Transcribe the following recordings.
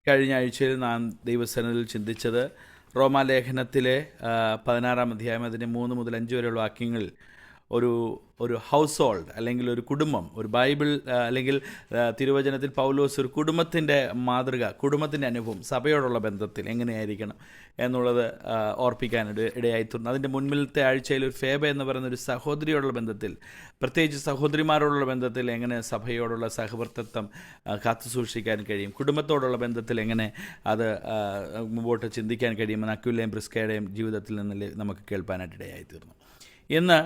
കഴിഞ്ഞ ആഴ്ചയിൽ നാം ദൈവസന്നിധിയിൽ ചിന്തിച്ചത് റോമാലേഖനത്തിലെ 16-ാം അധ്യായം അതിൻ്റെ 3 മുതൽ 5 വരെയുള്ള വാക്യങ്ങളിൽ ഒരു ഹൗസ് ഹോൾഡ് അല്ലെങ്കിൽ ഒരു കുടുംബം, ഒരു ബൈബിൾ അല്ലെങ്കിൽ തിരുവചനത്തിൽ പൗലോസ് ഒരു കുടുംബത്തിൻ്റെ മാതൃക, കുടുംബത്തിൻ്റെ അനുഭവം, സഭയോടുള്ള ബന്ധത്തിൽ എങ്ങനെയായിരിക്കണം എന്നുള്ളത് ഇടയായിത്തീർന്നു. അതിൻ്റെ മുൻപിലത്തെ ആഴ്ചയിൽ ഒരു ഫേബ എന്ന് പറയുന്ന ഒരു സഹോദരിയോടുള്ള ബന്ധത്തിൽ, പ്രത്യേകിച്ച് സഹോദരിമാരോടുള്ള ബന്ധത്തിൽ എങ്ങനെ സഭയോടുള്ള സഹവർത്തിത്വം കാത്തു സൂക്ഷിക്കാൻ കഴിയും, കുടുംബത്തോടുള്ള ബന്ധത്തിൽ എങ്ങനെ അത് മുമ്പോട്ട് ചിന്തിക്കാൻ കഴിയുമെന്ന് അക്വിലയും പ്രിസ്കയുടെയും ജീവിതത്തിൽ നിന്ന് നമുക്ക് കേൾപ്പാനായിട്ട് ഇടയായിത്തീർന്നു. ഇന്ന്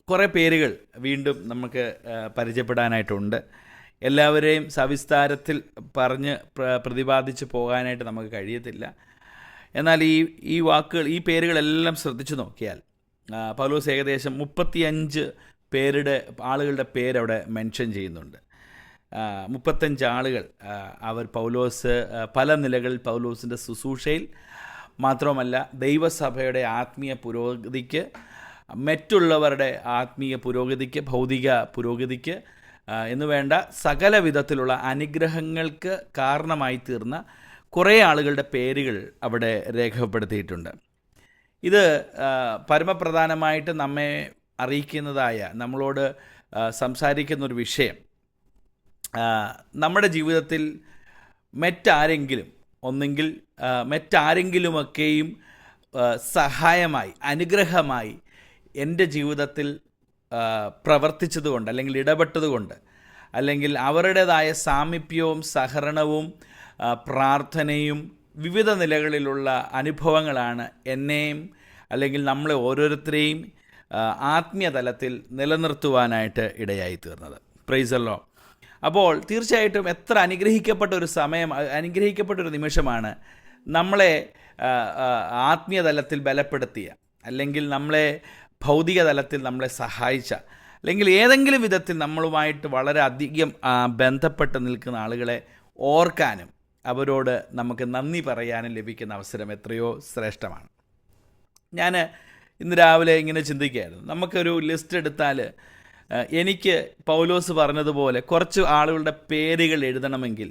കുറേ പേരുകൾ വീണ്ടും നമുക്ക് പരിചയപ്പെടാനായിട്ടുണ്ട്. എല്ലാവരെയും സവിസ്താരത്തിൽ പറഞ്ഞ് പ്രതിപാദിച്ച് പോകാനായിട്ട് നമുക്ക് കഴിയത്തില്ല. എന്നാൽ ഈ വാക്കുകൾ, ഈ പേരുകളെല്ലാം ശ്രദ്ധിച്ചു നോക്കിയാൽ പൗലോസ് ഏകദേശം 35 ആളുകളുടെ പേരവിടെ മെൻഷൻ ചെയ്യുന്നുണ്ട്. 35 ആളുകൾ പൗലോസ് പല നിലകളിൽ പൗലോസിൻ്റെ ശുശ്രൂഷയിൽ മാത്രമല്ല ദൈവസഭയുടെ ആത്മീയ പുരോഗതിക്ക്, മറ്റുള്ളവരുടെ ആത്മീയ പുരോഗതിക്ക്, ഭൗതിക പുരോഗതിക്ക് എന്ന് വേണ്ട സകല വിധത്തിലുള്ള അനുഗ്രഹങ്ങൾക്ക് കാരണമായി തീർന്ന കുറേ ആളുകളുടെ പേരുകൾ അവിടെ രേഖപ്പെടുത്തിയിട്ടുണ്ട്. ഇത് പരമപ്രധാനമായിട്ട് നമ്മെ അറിയിക്കുന്നതായ, നമ്മളോട് സംസാരിക്കുന്നൊരു വിഷയം, നമ്മുടെ ജീവിതത്തിൽ മറ്റാരെങ്കിലും ഒന്നെങ്കിൽ മറ്റാരെങ്കിലുമൊക്കെയും സഹായമായി, അനുഗ്രഹമായി എൻ്റെ ജീവിതത്തിൽ പ്രവർത്തിച്ചതുകൊണ്ട് അല്ലെങ്കിൽ ഇടപെട്ടതുകൊണ്ട്, അല്ലെങ്കിൽ അവരുടേതായ സാമീപ്യവും സഹകരണവും പ്രാർത്ഥനയും വിവിധ നിലകളിലുള്ള അനുഭവങ്ങളാണ് എന്നെയും അല്ലെങ്കിൽ നമ്മളെ ഓരോരുത്തരെയും ആത്മീയ തലത്തിൽ നിലനിർത്തുവാനായിട്ട് ഇടയായി തീർന്നത്. Price the lord. അപ്പോൾ തീർച്ചയായിട്ടും എത്ര അനുഗ്രഹിക്കപ്പെട്ടൊരു നിമിഷമാണ് നമ്മളെ ആത്മീയ തലത്തിൽ ബലപ്പെടുത്തിയ, അല്ലെങ്കിൽ നമ്മളെ ഭൗതിക തലത്തിൽ നമ്മളെ സഹായിച്ച, അല്ലെങ്കിൽ ഏതെങ്കിലും വിധത്തിൽ നമ്മളുമായിട്ട് വളരെ അധികം ബന്ധപ്പെട്ട് നിൽക്കുന്ന ആളുകളെ ഓർക്കാനും അവരോട് നമുക്ക് നന്ദി പറയാനും ലഭിക്കുന്ന അവസരം എത്രയോ ശ്രേഷ്ഠമാണ്. ഞാൻ ഇന്ന് രാവിലെ ഇങ്ങനെ ചിന്തിക്കുകയായിരുന്നു, നമുക്കൊരു ലിസ്റ്റ് എടുത്താൽ എനിക്ക് പൗലോസ് പറഞ്ഞതുപോലെ കുറച്ച് ആളുകളുടെ പേരുകൾ എഴുതണമെങ്കിൽ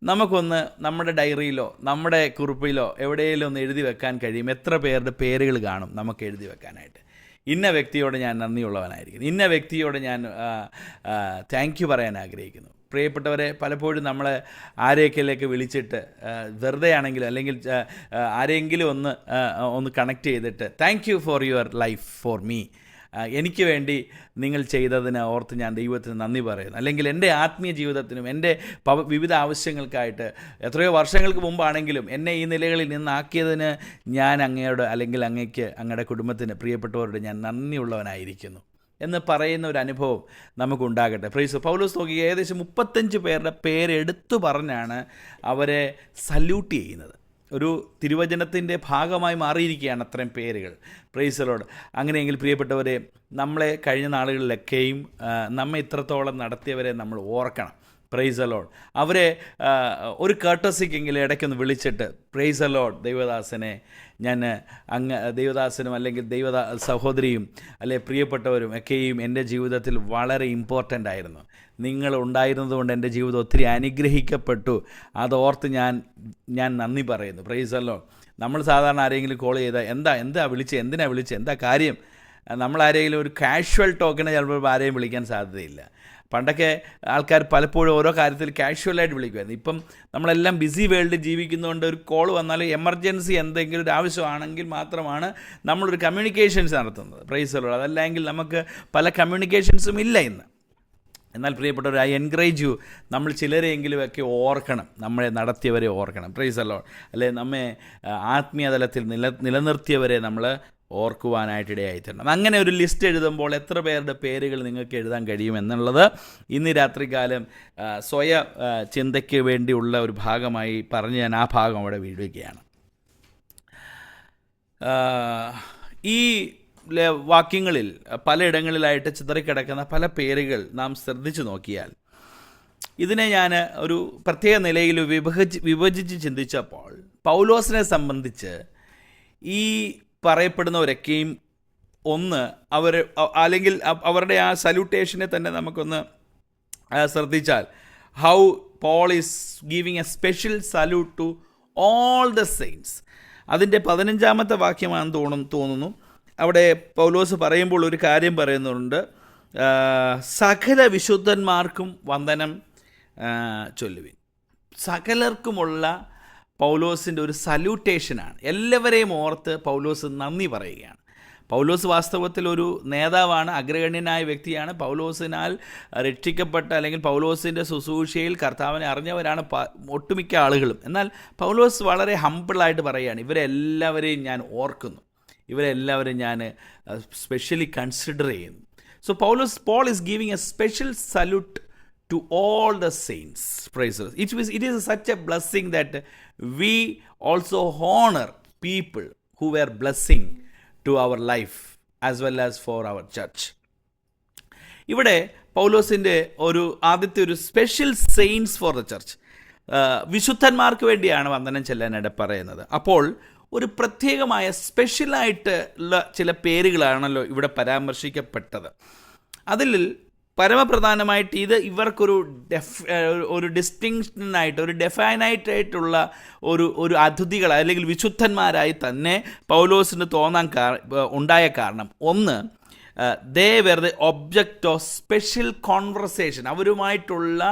നമുക്കൊന്ന് നമ്മുടെ ഡയറിയിലോ നമ്മുടെ കുറിപ്പിലോ എവിടെയെങ്കിലും ഒന്ന് എഴുതി വെക്കാൻ കഴിയും. എത്ര പേരുടെ പേരുകൾ കാണും നമുക്ക് എഴുതി വെക്കാനായിട്ട്? ഇന്ന വ്യക്തിയോട് ഞാൻ നന്ദിയുള്ളവനായിരിക്കുന്നു, ഇന്ന വ്യക്തിയോട് ഞാൻ താങ്ക് യു പറയാൻ ആഗ്രഹിക്കുന്നു. പ്രിയപ്പെട്ടവരെ, പലപ്പോഴും നമ്മൾ ആരെയൊക്കെയിലേക്ക് വിളിച്ചിട്ട് വെറുതെ ആണെങ്കിലും അല്ലെങ്കിൽ ആരെങ്കിലും ഒന്ന് കണക്ട് ചെയ്തിട്ട് thank you for your life for me, എനിക്ക് വേണ്ടി നിങ്ങൾ ചെയ്തതിന് ഓർത്ത് ഞാൻ ദൈവത്തിന് നന്ദി പറയുന്നു, അല്ലെങ്കിൽ എൻ്റെ ആത്മീയ ജീവിതത്തിനും എൻ്റെ വിവിധ ആവശ്യങ്ങൾക്കായിട്ട് എത്രയോ വർഷങ്ങൾക്ക് മുമ്പാണെങ്കിലും എന്നെ ഈ നിലകളിൽ നിന്നാക്കിയതിന് ഞാൻ അങ്ങയോട് അല്ലെങ്കിൽ അങ്ങയുടെ കുടുംബത്തിന്, പ്രിയപ്പെട്ടവരോട് ഞാൻ നന്ദിയുള്ളവനായിരിക്കുന്നു എന്ന് പറയുന്ന ഒരു അനുഭവം നമുക്കുണ്ടാകട്ടെ. പ്രൈസ് പൗലോസ് നോക്കി ഏകദേശം 35 പേരുടെ പേരെടുത്തു പറഞ്ഞാണ് അവരെ സല്യൂട്ട് ചെയ്യുന്നത്. ഒരു തിരുവചനത്തിൻ്റെ ഭാഗമായി മാറിയിരിക്കുകയാണ് അത്രയും പേരുകൾ. Price the Lord. അങ്ങനെയെങ്കിൽ പ്രിയപ്പെട്ടവരെ, നമ്മളെ കഴിഞ്ഞ നാളുകളിലൊക്കെയും നമ്മെ ഇത്രത്തോളം നടത്തിയവരെ നമ്മൾ ഓർക്കണം. Price the Lord. അവരെ ഒരു കർട്ടസിക്കെങ്കിലും ഇടയ്ക്കൊന്ന് വിളിച്ചിട്ട് പ്രൈസ് ദി ലോർഡ് ദൈവദാസനെ, ഞാൻ ദൈവദാസനും അല്ലെങ്കിൽ സഹോദരിയും അല്ലെ പ്രിയപ്പെട്ടവരും ഒക്കെയും എൻ്റെ ജീവിതത്തിൽ വളരെ ഇമ്പോർട്ടൻ്റ് ആയിരുന്നു. നിങ്ങൾ ഉണ്ടായിരുന്നതുകൊണ്ട് എൻ്റെ ജീവിതം ഒത്തിരി അനുഗ്രഹിക്കപ്പെട്ടു. അതോർത്ത് ഞാൻ നന്ദി പറയുന്നു. Price the Lord. നമ്മൾ സാധാരണ ആരെങ്കിലും കോൾ ചെയ്താൽ എന്തിനാ വിളിച്ചത്, എന്താ കാര്യം, നമ്മളാരെങ്കിലും ഒരു കാഷ്വൽ ടോക്കിനെ ചിലപ്പോൾ ആരെയും വിളിക്കാൻ സാധ്യതയില്ല. പണ്ടൊക്കെ ആൾക്കാർ പലപ്പോഴും ഓരോ കാര്യത്തിൽ കാഷ്വലായിട്ട് വിളിക്കുമായിരുന്നു. ഇപ്പം നമ്മളെല്ലാം ബിസി വേൾഡിൽ ജീവിക്കുന്നതുകൊണ്ട് ഒരു കോൾ വന്നാൽ എമർജൻസി എന്തെങ്കിലും ഒരു ആവശ്യമാണെങ്കിൽ മാത്രമാണ് നമ്മളൊരു കമ്മ്യൂണിക്കേഷൻസ് നടത്തുന്നത്. Price the Lord. അതല്ലെങ്കിൽ നമുക്ക് പല കമ്മ്യൂണിക്കേഷൻസും ഇല്ല ഇന്ന്. എന്നാൽ പ്രിയപ്പെട്ടവർ, ഐ എൻകറേജ് യു, നമ്മൾ ചിലരെയെങ്കിലുമൊക്കെ ഓർക്കണം, നമ്മളെ നടത്തിയവരെ ഓർക്കണം. Price the Lord. അല്ലെ, നമ്മെ ആത്മീയ തലത്തിൽ നിലനിർത്തിയവരെ നമ്മൾ ഓർക്കുവാനായിട്ടിടയായിത്തീരണം. അങ്ങനെ ഒരു ലിസ്റ്റ് എഴുതുമ്പോൾ എത്ര പേരുടെ പേരുകൾ നിങ്ങൾക്ക് എഴുതാൻ കഴിയുമെന്നുള്ളത് ഇന്ന് രാത്രികാലം സ്വയ ചിന്തയ്ക്ക് വേണ്ടിയുള്ള ഒരു ഭാഗമായി പറഞ്ഞ് ഞാൻ ആ ഭാഗം അവിടെ വിടുകയാണ്. ഈ വാക്യങ്ങളിൽ പലയിടങ്ങളിലായിട്ട് ചിതറിക്കിടക്കുന്ന പല പേരുകൾ നാം ശ്രദ്ധിച്ചു നോക്കിയാൽ, ഇതിനെ ഞാൻ ഒരു പ്രത്യേക നിലയിൽ വിഭജിച്ച് ചിന്തിച്ചപ്പോൾ പൗലോസിനെ സംബന്ധിച്ച് ഈ പറയപ്പെടുന്നവരൊക്കെയും അല്ലെങ്കിൽ അവരുടെ ആ സല്യൂട്ടേഷനെ തന്നെ നമുക്കൊന്ന് ശ്രദ്ധിച്ചാൽ, how Paul is giving a special salute to all the saints. അതിൻ്റെ 15-ാമത്തെ വാക്യമാണെന്ന് തോന്നുന്നു. അവിടെ പൗലോസ് പറയുമ്പോൾ ഒരു കാര്യം പറയുന്നുണ്ട്, സകല വിശുദ്ധന്മാർക്കും വന്ദനം ചൊല്ലുവിൻ. സകലർക്കുമുള്ള പൗലോസിൻ്റെ ഒരു സല്യൂട്ടേഷനാണ്. എല്ലാവരെയും ഓർത്ത് പൗലോസ് നന്ദി പറയുകയാണ്. പൗലോസ് വാസ്തവത്തിൽ ഒരു നേതാവാണ്, അഗ്രഗണ്യനായ വ്യക്തിയാണ്. പൗലോസിനാൽ രക്ഷിക്കപ്പെട്ട അല്ലെങ്കിൽ പൗലോസിൻ്റെ ശുശ്രൂഷയിൽ കർത്താവിനെ അറിഞ്ഞവരാണ് ഒട്ടുമിക്ക ആളുകളും. എന്നാൽ പൗലോസ് വളരെ ഹംബിളായിട്ട് പറയുകയാണ്, ഇവരെല്ലാവരെയും ഞാൻ ഓർക്കുന്നു, ഇവരെല്ലാവരും ഞാൻ സ്പെഷ്യലി കൺസിഡർ ചെയ്യുന്നു. So Paul is giving a special salute to all the saints. Praise the Lord. It is such a blessing that we also honor people who were blessing to our life as well as for our church. ഇവിടെ പൗലോസിൻ്റെ ആദ്യത്തെ ഒരു special saints for the church, വിശുദ്ധന്മാർക്ക് വേണ്ടിയാണ് വന്ദനം ചെല്ലാനായിട്ട് പറയുന്നത്. അപ്പോൾ ഒരു പ്രത്യേകമായ സ്പെഷ്യലായിട്ടുള്ള ചില പേരുകളാണല്ലോ ഇവിടെ പരാമർശിക്കപ്പെട്ടത്. അതിൽ പരമപ്രധാനമായിട്ട് ഇവർക്കൊരു ഡിസ്റ്റിങ്ഷനായിട്ട്, ഒരു ഡെഫൈനായിട്ടായിട്ടുള്ള ഒരു അതിഥികൾ അല്ലെങ്കിൽ വിശുദ്ധന്മാരായി തന്നെ പൗലോസിന് ഉണ്ടായ കാരണം, ഒന്ന്, they were the object of special conversation. അവരുമായിട്ടുള്ള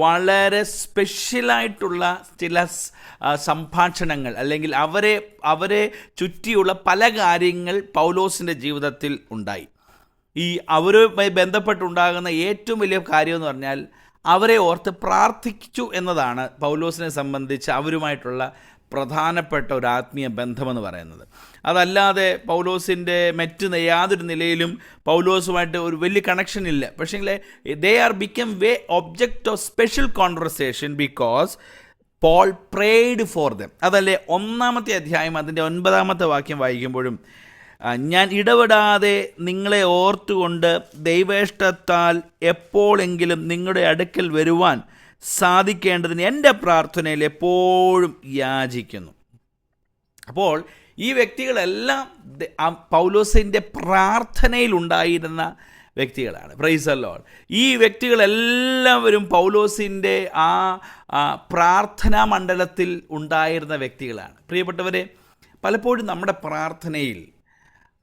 വളരെ സ്പെഷ്യലായിട്ടുള്ള ചില സംഭാഷണങ്ങൾ അല്ലെങ്കിൽ അവരെ ചുറ്റിയുള്ള പല കാര്യങ്ങൾ പൗലോസിൻ്റെ ജീവിതത്തിൽ ഉണ്ടായി. അവരുമായി ബന്ധപ്പെട്ടുണ്ടാകുന്ന ഏറ്റവും വലിയ കാര്യമെന്ന് പറഞ്ഞാൽ അവരെ ഓർത്ത് പ്രാർത്ഥിച്ചു എന്നതാണ് പൗലോസിനെ സംബന്ധിച്ച് അവരുമായിട്ടുള്ള പ്രധാനപ്പെട്ട ഒരു ആത്മീയ ബന്ധമെന്ന് പറയുന്നത്. അതല്ലാതെ പൗലോസിൻ്റെ യാതൊരു നിലയിലും പൗലോസുമായിട്ട് ഒരു വലിയ കണക്ഷൻ ഇല്ല. പക്ഷേ they are become object of special conversation because Paul prayed for them. അതല്ലേ 1-ാമത്തെ അധ്യായം അതിൻ്റെ 9-ാമത്തെ വാക്യം വായിക്കുമ്പോഴും, ഞാൻ ഇടപെടാതെ നിങ്ങളെ ഓർത്തുകൊണ്ട് ദൈവേഷ്ടത്താൽ എപ്പോഴെങ്കിലും നിങ്ങളുടെ അടുക്കൽ വരുവാൻ സാധിക്കേണ്ടതിന് എൻ്റെ പ്രാർത്ഥനയിൽ എപ്പോഴും യാചിക്കുന്നു. അപ്പോൾ ഈ വ്യക്തികളെല്ലാം പൗലോസിൻ്റെ പ്രാർത്ഥനയിലുണ്ടായിരുന്ന വ്യക്തികളാണ്. Price the Lord. ഈ വ്യക്തികളെല്ലാവരും പൗലോസിൻ്റെ പ്രാർത്ഥനാ മണ്ഡലത്തിൽ ഉണ്ടായിരുന്ന വ്യക്തികളാണ്. പ്രിയപ്പെട്ടവരെ, പലപ്പോഴും നമ്മുടെ പ്രാർത്ഥനയിൽ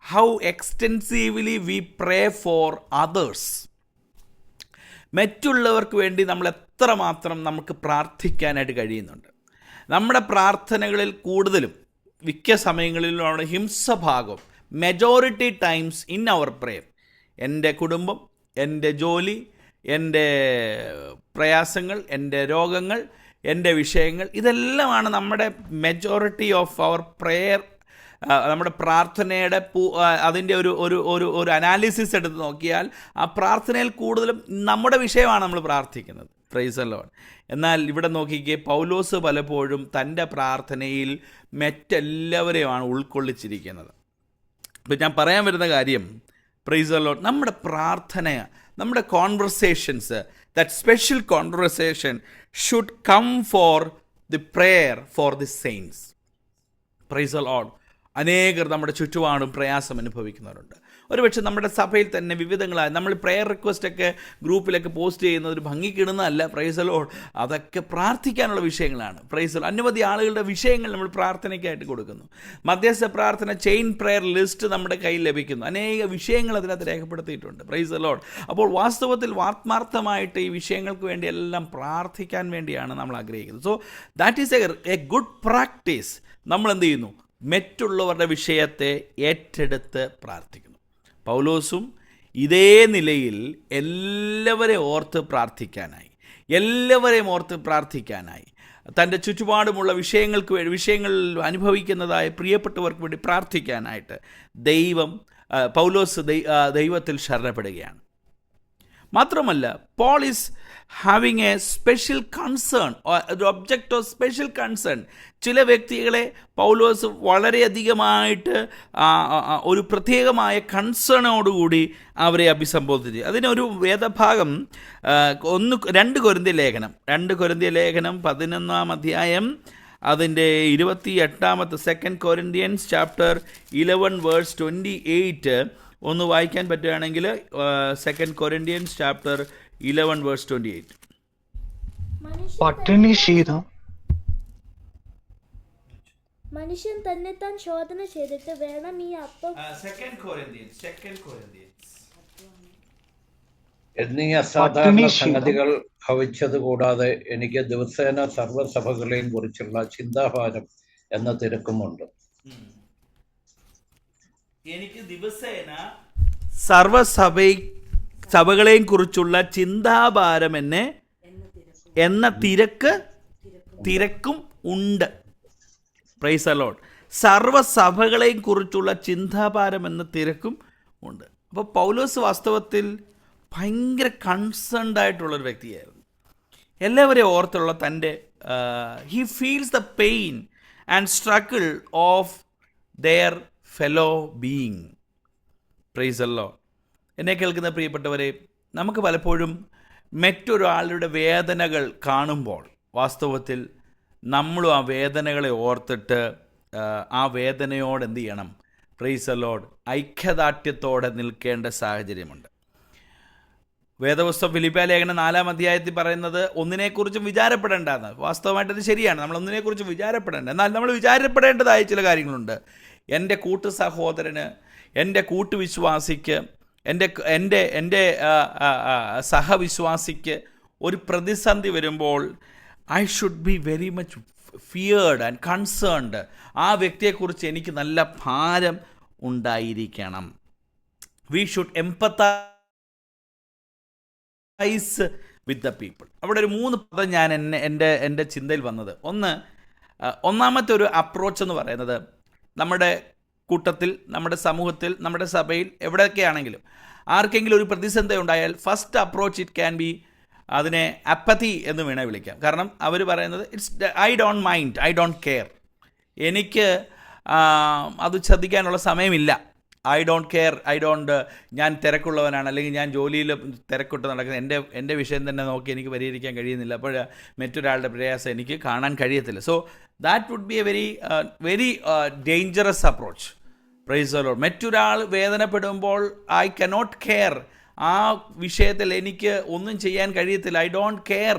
how extensively we pray for others, മറ്റുള്ളവർക്ക് വേണ്ടി നമ്മൾ എത്രമാത്രം നമുക്ക് പ്രാർത്ഥിക്കാനായിട്ട് കഴിയുന്നുണ്ട്. നമ്മുടെ പ്രാർത്ഥനകളിൽ കൂടുതലും മിക്ക സമയങ്ങളിലും നമ്മുടെ ഹിംസഭാഗം majority times in our prayer, എൻ്റെ കുടുംബം, എൻ്റെ ജോലി, എൻ്റെ പ്രയാസങ്ങൾ, എൻ്റെ രോഗങ്ങൾ, എൻ്റെ വിഷയങ്ങൾ, ഇതെല്ലാമാണ് നമ്മുടെ മെജോറിറ്റി ഓഫ് അവർ പ്രേയർ. നമ്മുടെ പ്രാർത്ഥനയുടെ അതിൻ്റെ ഒരു അനാലിസിസ് എടുത്ത് നോക്കിയാൽ ആ പ്രാർത്ഥനയിൽ കൂടുതലും നമ്മുടെ വിഷയമാണ് നമ്മൾ പ്രാർത്ഥിക്കുന്നത്. Price the Lord. എന്നാൽ ഇവിടെ നോക്കിക്കേ, പൗലോസ് പലപ്പോഴും തൻ്റെ പ്രാർത്ഥനയിൽ മറ്റെല്ലാവരെയുമാണ് ഉൾക്കൊള്ളിച്ചിരിക്കുന്നത്. ഇപ്പം ഞാൻ പറയാൻ വരുന്ന കാര്യം, പ്രൈസ് ദി ലോർഡ്, നമ്മുടെ പ്രാർത്ഥന, നമ്മുടെ conversations, that special conversation should come for the prayer for the saints. Praise the Lord. അനേകർ നമ്മുടെ ചുറ്റുപാടും പ്രയാസം അനുഭവിക്കുന്നവരുണ്ട്. ഒരുപക്ഷെ നമ്മുടെ സഭയിൽ തന്നെ വിവിധങ്ങളായ നമ്മൾ പ്രെയർ റിക്വസ്റ്റൊക്കെ ഗ്രൂപ്പിലൊക്കെ പോസ്റ്റ് ചെയ്യുന്നത് ഒരു ഭംഗിക്കിടുന്നതല്ല. Price the Lord. അതൊക്കെ പ്രാർത്ഥിക്കാനുള്ള വിഷയങ്ങളാണ്. Price the Lord. അനവധി ആളുകളുടെ വിഷയങ്ങൾ നമ്മൾ പ്രാർത്ഥനയ്ക്കായിട്ട് കൊടുക്കുന്നു. മധ്യസ്ഥ പ്രാർത്ഥന ചെയിൻ പ്രെയർ ലിസ്റ്റ് നമ്മുടെ കയ്യിൽ ലഭിക്കുന്നു. അനേക വിഷയങ്ങൾ അതിനകത്ത് രേഖപ്പെടുത്തിയിട്ടുണ്ട്. Price the lord. അപ്പോൾ വാസ്തവത്തിൽ ആത്മാർത്ഥമായിട്ട് ഈ വിഷയങ്ങൾക്ക് വേണ്ടി എല്ലാം പ്രാർത്ഥിക്കാൻ വേണ്ടിയാണ് നമ്മൾ ആഗ്രഹിക്കുന്നത്. So that is A good practice. നമ്മൾ എന്ത് ചെയ്യുന്നു? മറ്റുള്ളവരുടെ വിഷയത്തെ ഏറ്റെടുത്ത് പ്രാർത്ഥിക്കുന്നു. പൗലോസും ഇതേ നിലയിൽ എല്ലാവരെയും ഓർത്ത് പ്രാർത്ഥിക്കാനായി തൻ്റെ ചുറ്റുപാടുമുള്ള വിഷയങ്ങൾ അനുഭവിക്കുന്നതായ പ്രിയപ്പെട്ടവർക്ക് വേണ്ടി പ്രാർത്ഥിക്കാനായിട്ട് പൗലോസ് ദൈവത്തിൽ ശരണപ്പെടുകയാണ്. മാത്രമല്ല, Paul is having a special concern, ഒരു ഒബ്ജക്റ്റ് ഓഫ് സ്പെഷ്യൽ കൺസേൺ. ചില വ്യക്തികളെ പൗലോസ് വളരെയധികമായിട്ട് ഒരു പ്രത്യേകമായ കൺസേണോടുകൂടി അവരെ അഭിസംബോധന ചെയ്തു. അതിനൊരു വേദഭാഗം 2 കൊരിന്ത്യർ ലേഖനം 11-ാം അധ്യായം അതിൻ്റെ 28-ാമത്തെ 2 Corinthians chapter 11 verse 28 ഒന്ന് വായിക്കാൻ പറ്റുകയാണെങ്കിൽ 2 Corinthians chapter 11 verse 28. പട്ടിണി ശീലം മനുഷ്യൻ തന്നെത്താൻ ശോധന ചെയ്തിട്ട് വേണം ഈ അപ്പം എന്നീ അസാധാരണ സംഗതികൾ ഭവിച്ചതുകൂടാതെ എനിക്ക് ദിവസേന സർവ്വസഭകളെയും കുറിച്ചുള്ള ചിന്താഭാരം എന്ന തിരക്കുമുണ്ട്. എനിക്ക് ദിവസേന സഭകളെയും കുറിച്ചുള്ള ചിന്താഭാരം എന്ന തിരക്കും ഉണ്ട്. Price the Lord. സർവ്വസഭകളെയും കുറിച്ചുള്ള ചിന്താഭാരം എന്ന തിരക്കും ഉണ്ട്. അപ്പോൾ പൗലോസ് വാസ്തവത്തിൽ ഭയങ്കര കൺസേൺഡ് ആയിട്ടുള്ളൊരു വ്യക്തിയായിരുന്നു. എല്ലാവരെയും ഓർത്തുള്ള തൻ്റെ he feels the pain and struggle of their fellow being. Price the Lord. എന്നെ കേൾക്കുന്ന പ്രിയപ്പെട്ടവരെ, നമുക്ക് പലപ്പോഴും മറ്റൊരാളുടെ വേദനകൾ കാണുമ്പോൾ വാസ്തവത്തിൽ നമ്മളും ആ വേദനകളെ ഓർത്തിട്ട് ആ വേദനയോട് എന്ത് ചെയ്യണം? പ്രൈസ് ദി ലോർഡ്, ഐക്യദാർഢ്യത്തോടെ നിൽക്കേണ്ട സാഹചര്യമുണ്ട്. വേദപുസ്തകം ഫിലിപ്പിയ ലേഖനം 4-ാം അധ്യായത്തിൽ പറയുന്നത് ഒന്നിനെക്കുറിച്ചും വിചാരപ്പെടേണ്ടെന്ന്. വാസ്തവമായിട്ടത് ശരിയാണ്, നമ്മൾ ഒന്നിനെക്കുറിച്ച് വിചാരപ്പെടേണ്ട. എന്നാൽ നമ്മൾ വിചാരപ്പെടേണ്ടതായ ചില കാര്യങ്ങളുണ്ട്. എൻ്റെ കൂട്ടു സഹോദരന്, എൻ്റെ കൂട്ടുവിശ്വാസിക്ക്, എൻ്റെ സഹവിശ്വാസിക്ക് ഒരു പ്രതിസന്ധി വരുമ്പോൾ I should be very much feared and concerned. ആ വ്യക്തിയെക്കുറിച്ച് എനിക്ക് നല്ല ഭാരം ഉണ്ടായിരിക്കണം. We should empathise with the people. അവിടെ ഒരു 3 പദം ഞാൻ എൻ്റെ ചിന്തയിൽ വന്നത്. ഒന്നാമത്തെ ഒരു അപ്രോച്ച് എന്ന് പറയുന്നത്, നമ്മുടെ കൂട്ടത്തിൽ, നമ്മുടെ സമൂഹത്തിൽ, നമ്മുടെ സഭയിൽ, എവിടെയൊക്കെയാണെങ്കിലും ആർക്കെങ്കിലും ഒരു പ്രതിസന്ധി ഉണ്ടായാൽ first approach it can B, അതിനെ അപ്പത്തി എന്ന് വേണേൽ വിളിക്കാം. കാരണം അവർ പറയുന്നത് I don't mind, I don't care, എനിക്ക് അത് ശ്രദ്ധിക്കാനുള്ള സമയമില്ല, ഐ ഡോണ്ട് കെയർ, ഞാൻ തിരക്കുള്ളവനാണ്, അല്ലെങ്കിൽ ഞാൻ ജോലിയിൽ തിരക്കിട്ട് നടക്കുന്നത്, എൻ്റെ വിഷയം തന്നെ നോക്കി എനിക്ക് പരിഹരിക്കാൻ കഴിയുന്നില്ല, അപ്പോൾ മറ്റൊരാളുടെ പ്രയാസം എനിക്ക് കാണാൻ കഴിയത്തില്ല. So that would be a very dangerous approach. Praise the Lord. മറ്റൊരാൾ വേദനപ്പെടുമ്പോൾ ഐ കനോട്ട് കെയർ, ആ വിഷയത്തിൽ എനിക്ക് ഒന്നും ചെയ്യാൻ കഴിയത്തില്ല, ഐ ഡോണ്ട് കെയർ